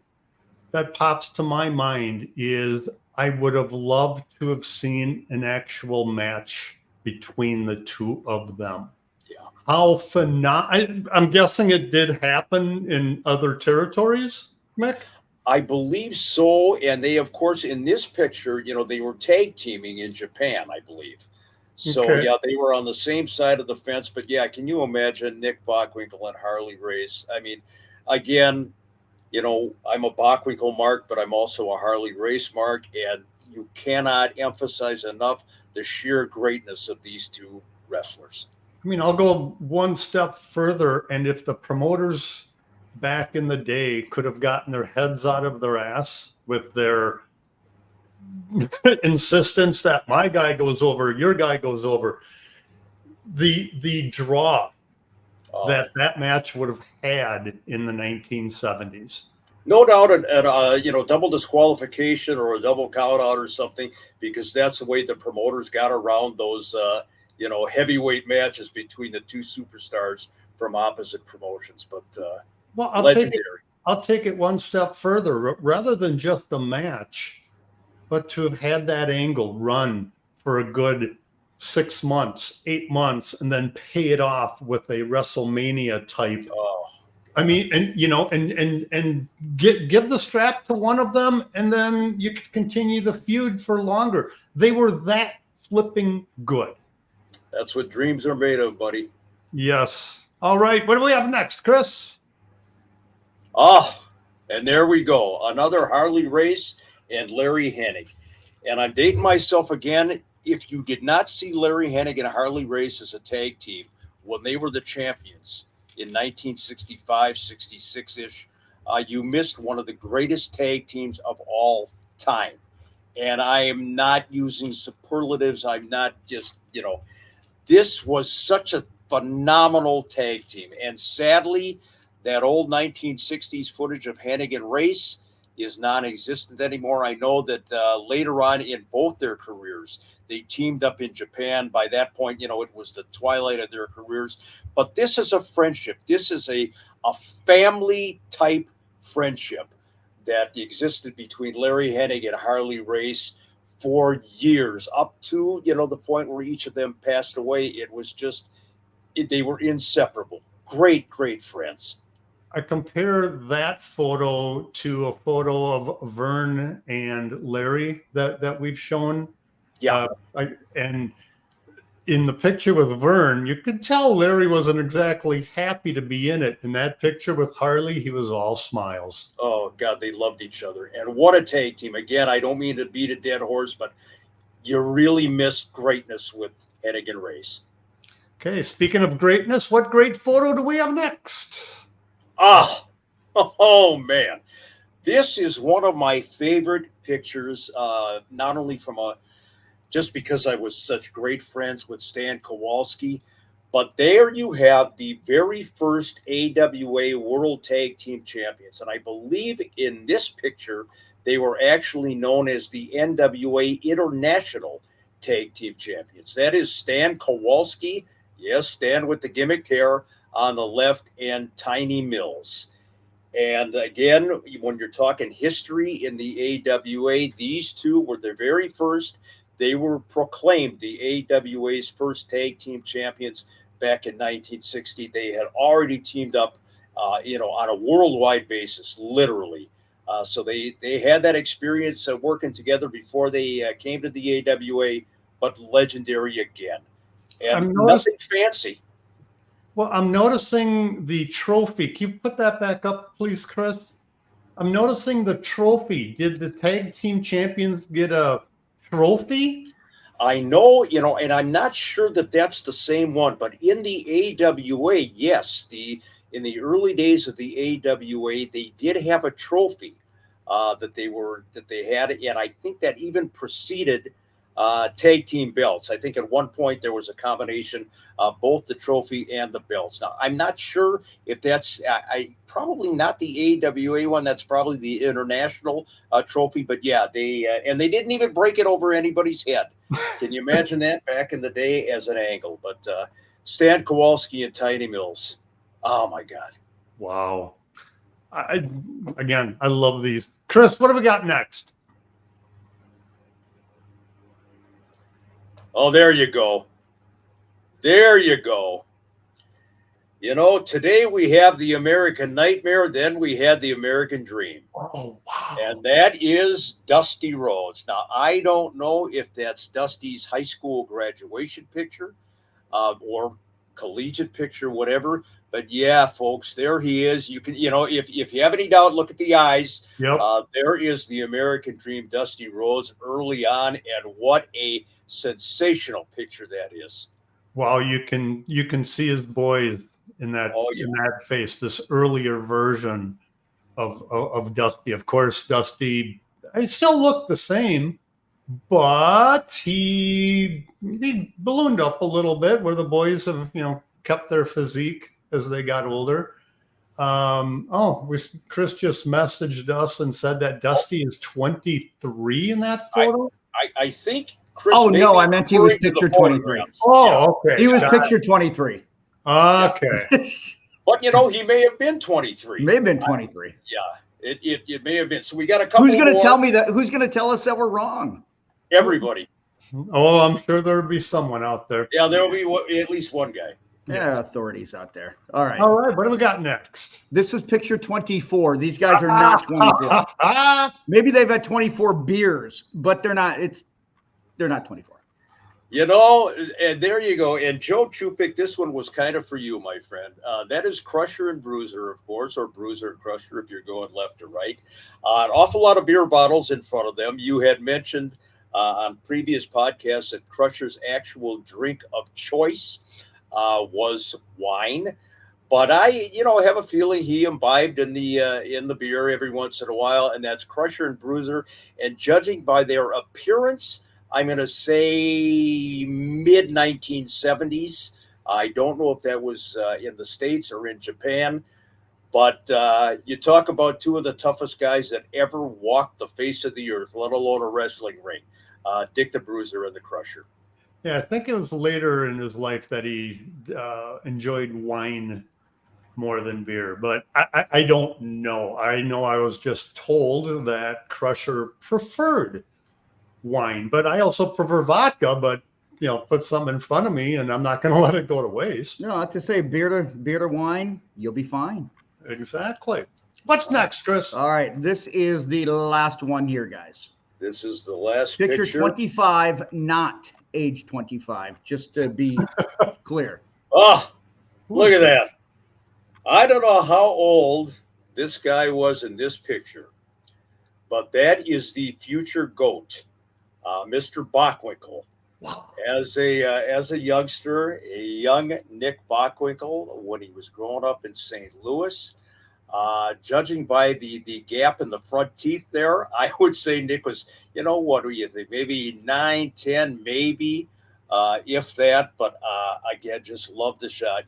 S7: that pops to my mind is I would have loved to have seen an actual match between the two of them.
S6: Yeah.
S7: How phenomenal! I'm guessing it did happen in other territories, Mick?
S6: I believe so. And they, of course, in this picture, they were tag teaming in Japan, I believe. So,
S7: Okay.
S6: yeah, they were on the same side of the fence. But, yeah, can you imagine Nick Bockwinkel and Harley Race? I mean, again, I'm a Bockwinkel mark, but I'm also a Harley Race mark. And you cannot emphasize enough the sheer greatness of these two wrestlers.
S7: I mean, I'll go one step further. And if the promoters back in the day could have gotten their heads out of their ass with their insistence that my guy goes over, your guy goes over, the draw that match would have had in the 1970s.
S6: No doubt at double disqualification or a double count out or something, because that's the way the promoters got around those heavyweight matches between the two superstars from opposite promotions. But
S7: Well,
S6: legendary.
S7: I'll take it one step further. Rather than just a match, but to have had that angle run for a good 6 months, 8 months, and then pay it off with a WrestleMania type. I mean, and give the strap to one of them, and then you could continue the feud for longer. They were that flipping good.
S6: That's what dreams are made of, buddy.
S7: Yes. All right. What do we have next, Chris?
S6: And there we go. Another Harley Race and Larry Hennig. And I'm dating myself again. If you did not see Larry Hennig and Harley Race as a tag team when they were the champions in 1965, 66-ish, you missed one of the greatest tag teams of all time. And I am not using superlatives. I'm not just, this was such a phenomenal tag team. And sadly, that old 1960s footage of Hennig and Race is non-existent anymore. I know that later on in both their careers, they teamed up in Japan. By that point, it was the twilight of their careers. But this is a friendship. This is a family-type friendship that existed between Larry Hennig and Harley Race for years, up to, the point where each of them passed away. It was just, they were inseparable. Great, great friends.
S7: I compare that photo to a photo of Vern and Larry that we've shown.
S6: Yeah.
S7: And in the picture with Vern, you could tell Larry wasn't exactly happy to be in it. In that picture with Harley, he was all smiles.
S6: Oh, God, they loved each other. And what a tag team. Again, I don't mean to beat a dead horse, but you really missed greatness with Hennig and Race.
S7: Okay, speaking of greatness, what great photo do we have next?
S6: Oh, man. This is one of my favorite pictures, not only from just because I was such great friends with Stan Kowalski, but there you have the very first AWA World Tag Team Champions. And I believe in this picture, they were actually known as the NWA International Tag Team Champions. That is Stan Kowalski, yes, Stan with the gimmick hair on the left, and Tiny Mills. And again, when you're talking history in the AWA, these two were the very first. They were proclaimed the AWA's first tag team champions back in 1960. They had already teamed up, on a worldwide basis, literally. So they had that experience working together before they came to the AWA, but legendary again. And nothing fancy.
S7: Well, I'm noticing the trophy. Can you put that back up, please, Chris? I'm noticing the trophy. Did the tag team champions get a trophy?
S6: I know, and I'm not sure that that's the same one, but in the AWA, yes, in the early days of the AWA, they did have a trophy that they had, and I think that even preceded tag team belts. I think at one point there was a combination of both the trophy and the belts. Now, I'm not sure if that's probably not the AWA one. That's probably the international trophy. But yeah, they didn't even break it over anybody's head. Can you imagine that back in the day as an angle? But Stan Kowalski and Tiny Mills. Oh my God!
S7: Wow. I love these. Chris, what have we got next?
S6: Oh, there you go. There you go. Today we have the American Nightmare, then we had the American Dream.
S7: Oh, wow.
S6: And that is Dusty Rhodes. Now, I don't know if that's Dusty's high school graduation picture or collegiate picture, whatever. But yeah, folks, there he is. You can, if you have any doubt, look at the eyes.
S7: Yep.
S6: There is the American Dream, Dusty Rhodes, early on, and what a sensational picture that is.
S7: Wow, you can see his boys in that in that face. This earlier version of Dusty. Of course, Dusty, he still looked the same, but he ballooned up a little bit. Where the boys have kept their physique as they got older. Chris just messaged us and said that Dusty is 23 in that photo.
S6: I think Chris.
S5: Oh no, I meant he was picture 23.
S7: Oh, okay.
S5: He was picture 23.
S7: Okay.
S6: But he may have been 23.
S5: May have been 23.
S6: Yeah. It may have been. So we got a couple.
S5: Who's going to
S6: more.
S5: tell me that? Who's going to tell us that we're wrong?
S6: Everybody.
S7: Oh, I'm sure there'll be someone out there.
S6: Yeah, there'll be at least one guy.
S5: Yeah, authorities out there. All right.
S7: All right, what do we got next?
S5: This is picture 24. These guys are not 24. Maybe they've had 24 beers, but they're not 24.
S6: You know, and there you go. And Joe Chupik, this one was kind of for you, my friend. That is Crusher and Bruiser, of course, or Bruiser and Crusher if you're going left to right. An awful lot of beer bottles in front of them. You had mentioned on previous podcasts that Crusher's actual drink of choice was wine. But I, have a feeling he imbibed in the beer every once in a while, and that's Crusher and Bruiser. And judging by their appearance, I'm going to say mid 1970s. I don't know if that was in the States or in Japan, but you talk about two of the toughest guys that ever walked the face of the earth, let alone a wrestling ring, Dick the Bruiser and the Crusher.
S7: Yeah, I think it was later in his life that he enjoyed wine more than beer, but I don't know. I know I was just told that Crusher preferred wine, but I also prefer vodka, but put something in front of me and I'm not going to let it go to waste.
S5: No, not to say beer to wine, you'll be fine.
S7: Exactly. What's next, Chris?
S5: All right, this is the last one here, guys.
S6: This is the last
S5: Picture
S6: picture.
S5: 25, not age 25, just to be clear.
S6: Oh, look at that. I don't know how old this guy was in this picture, but that is the future GOAT, Mr. Bockwinkel.
S7: Wow.
S6: As a youngster, a young Nick Bockwinkel, when he was growing up in St. Louis, judging by the gap in the front teeth there, I would say Nick was, what do you think? Maybe 9, 10, maybe, if that. But again, just love the shot.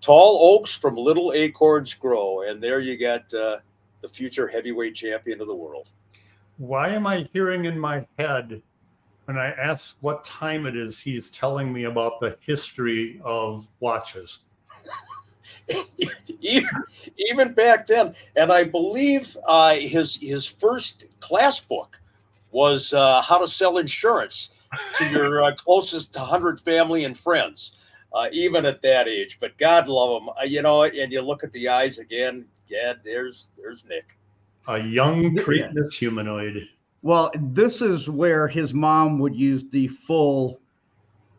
S6: Tall oaks from little acorns grow, and there you got the future heavyweight champion of the world.
S7: Why am I hearing in my head when I ask what time it is, he's telling me about the history of watches?
S6: Even back then, and I believe his first class book was How to Sell Insurance to Your Closest 100 Family and Friends, even at that age. But God love him, and you look at the eyes again, yeah, there's Nick.
S7: A young Cretinous humanoid.
S5: Well, this is where his mom would use the full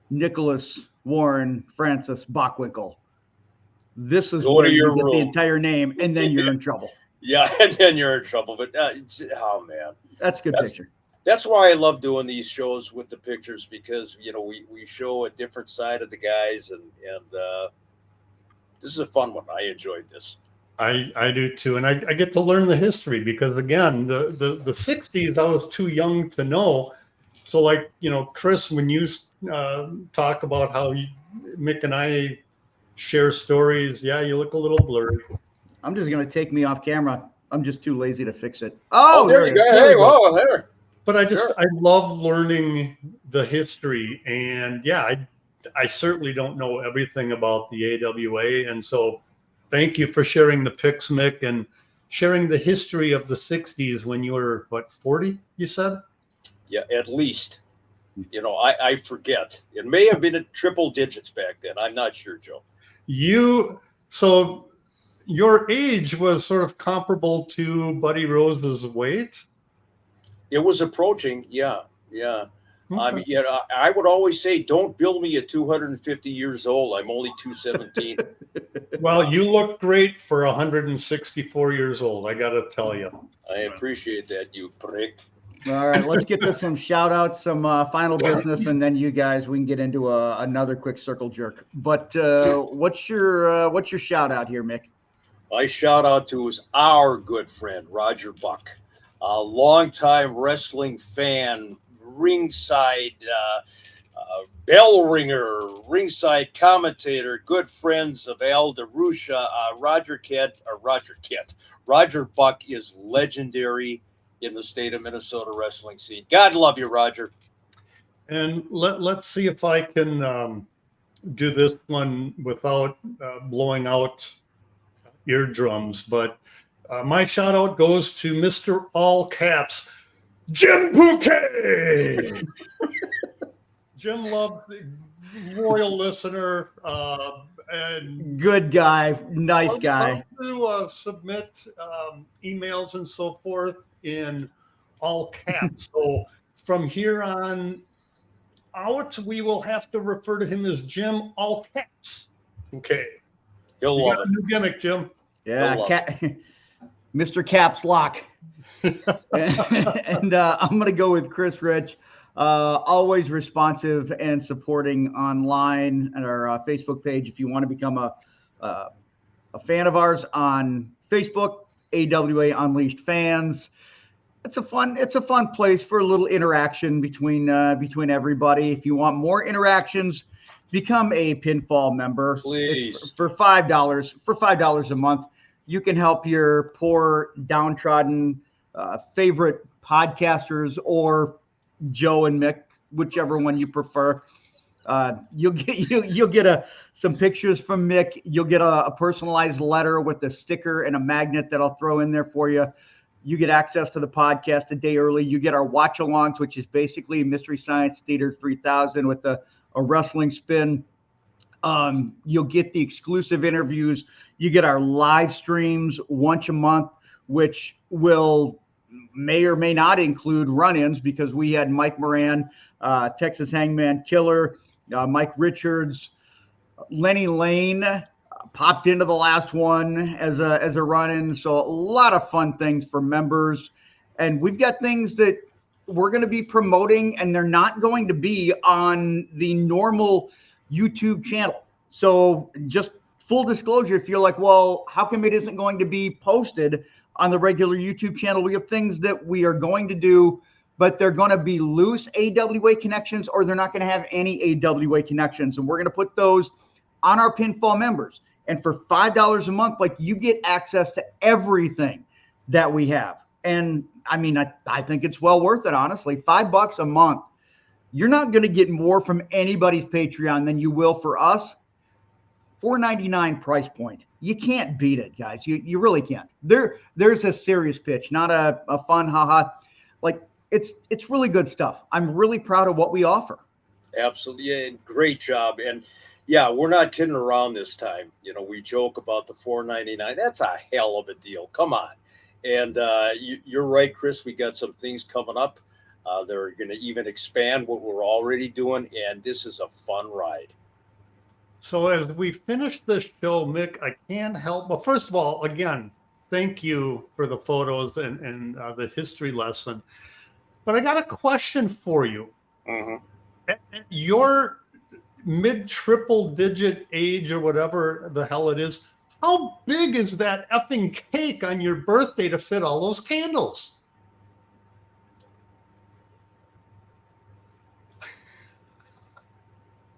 S5: Nicholas Warren Francis Bockwinkel. This is where you get the entire name, and then you're in trouble.
S6: Yeah, and then you're in trouble. But oh man,
S5: that's a good picture.
S6: That's why I love doing these shows with the pictures, because we show a different side of the guys, and this is a fun one. I enjoyed this.
S7: I do too, and I get to learn the history, because again, the 60s I was too young to know. So like Chris, when you talk about how Mick and I share stories, yeah, you look a little blurry.
S5: I'm just gonna take me off camera. I'm just too lazy to fix it. Oh,
S6: there you go. Hey, whoa, there.
S7: But I love learning the history, and yeah, I certainly don't know everything about the AWA, and so thank you for sharing the pics, Mick, and sharing the history of the 60s when you were, 40, you said?
S6: Yeah, at least. I forget. It may have been at triple digits back then. I'm not sure, Joe.
S7: So your age was sort of comparable to Buddy Rose's weight?
S6: It was approaching, yeah. Okay. I mean, I would always say, don't bill me at 250 years old. I'm only 217.
S7: Well, you look great for 164 years old, I got to tell you.
S6: I appreciate that, you prick.
S5: All right, let's get to some shout outs, some final business, and then you guys, we can get into another quick circle jerk. But what's your shout out here, Mick?
S6: My shout out to is our good friend, Roger Buck, a longtime wrestling fan, ringside bell ringer, ringside commentator, good friends of Al DeRusha. Roger Buck is legendary in the state of Minnesota wrestling scene. God love you, Roger.
S7: And let's see if I can do this one without blowing out eardrums. But My shout out goes to Mr. All Caps, Jim Bouquet. Jim Love, loyal listener, and
S5: good guy, nice guy.
S7: To submit emails and so forth in all caps. So from here on out, we will have to refer to him as Jim All Caps. Okay.
S6: He'll love
S7: got
S6: it.
S7: a new gimmick, Jim.
S5: Yeah, Mr. Caps Lock. And I'm going to go with Chris Rich. Always responsive and supporting online at our Facebook page. If you want to become a fan of ours on Facebook, AWA Unleashed Fans. It's a fun place for a little interaction between everybody. If you want more interactions, become a Pinfall member.
S6: Please.
S5: For $5. For $5 a month, you can help your poor, downtrodden favorite podcasters, or Joe and Mick, whichever one you prefer. You'll get some pictures from Mick. You'll get a personalized letter with a sticker and a magnet that I'll throw in there for you. You get access to the podcast a day early. You get our watch-alongs, which is basically Mystery Science Theater 3000 with a wrestling spin. You'll get the exclusive interviews. You get our live streams once a month, which may or may not include run-ins, because we had Mike Moran, Texas Hangman Killer, Mike Richards, Lenny Lane popped into the last one as a run-in. So a lot of fun things for members. And we've got things that we're going to be promoting, and they're not going to be on the normal YouTube channel. So just full disclosure, if you're like, well, how come it isn't going to be posted on the regular YouTube channel? We have things that we are going to do, but they're going to be loose AWA connections, or they're not going to have any AWA connections. And we're going to put those on our Pinfall members. And for $5 a month, like, you get access to everything that we have. And I mean, I think it's well worth it, honestly. $5 a month. You're not going to get more from anybody's Patreon than you will for us. $4.99 price point. You can't beat it, guys. You really can't. There's a serious pitch, not a fun haha. Like, it's really good stuff. I'm really proud of what we offer.
S6: Absolutely. Yeah, great job. And yeah, we're not kidding around this time. You know, we joke about the $4.99. That's a hell of a deal. Come on. And you're right, Chris. We got some things coming up. They're going to even expand what we're already doing. And this is a fun ride.
S7: So as we finish this show, Mick, I can't help but, first of all, again, thank you for the photos and the history lesson. But I got a question for you.
S6: Mm-hmm.
S7: At your mid-triple digit age, or whatever the hell it is, how big is that effing cake on your birthday to fit all those candles?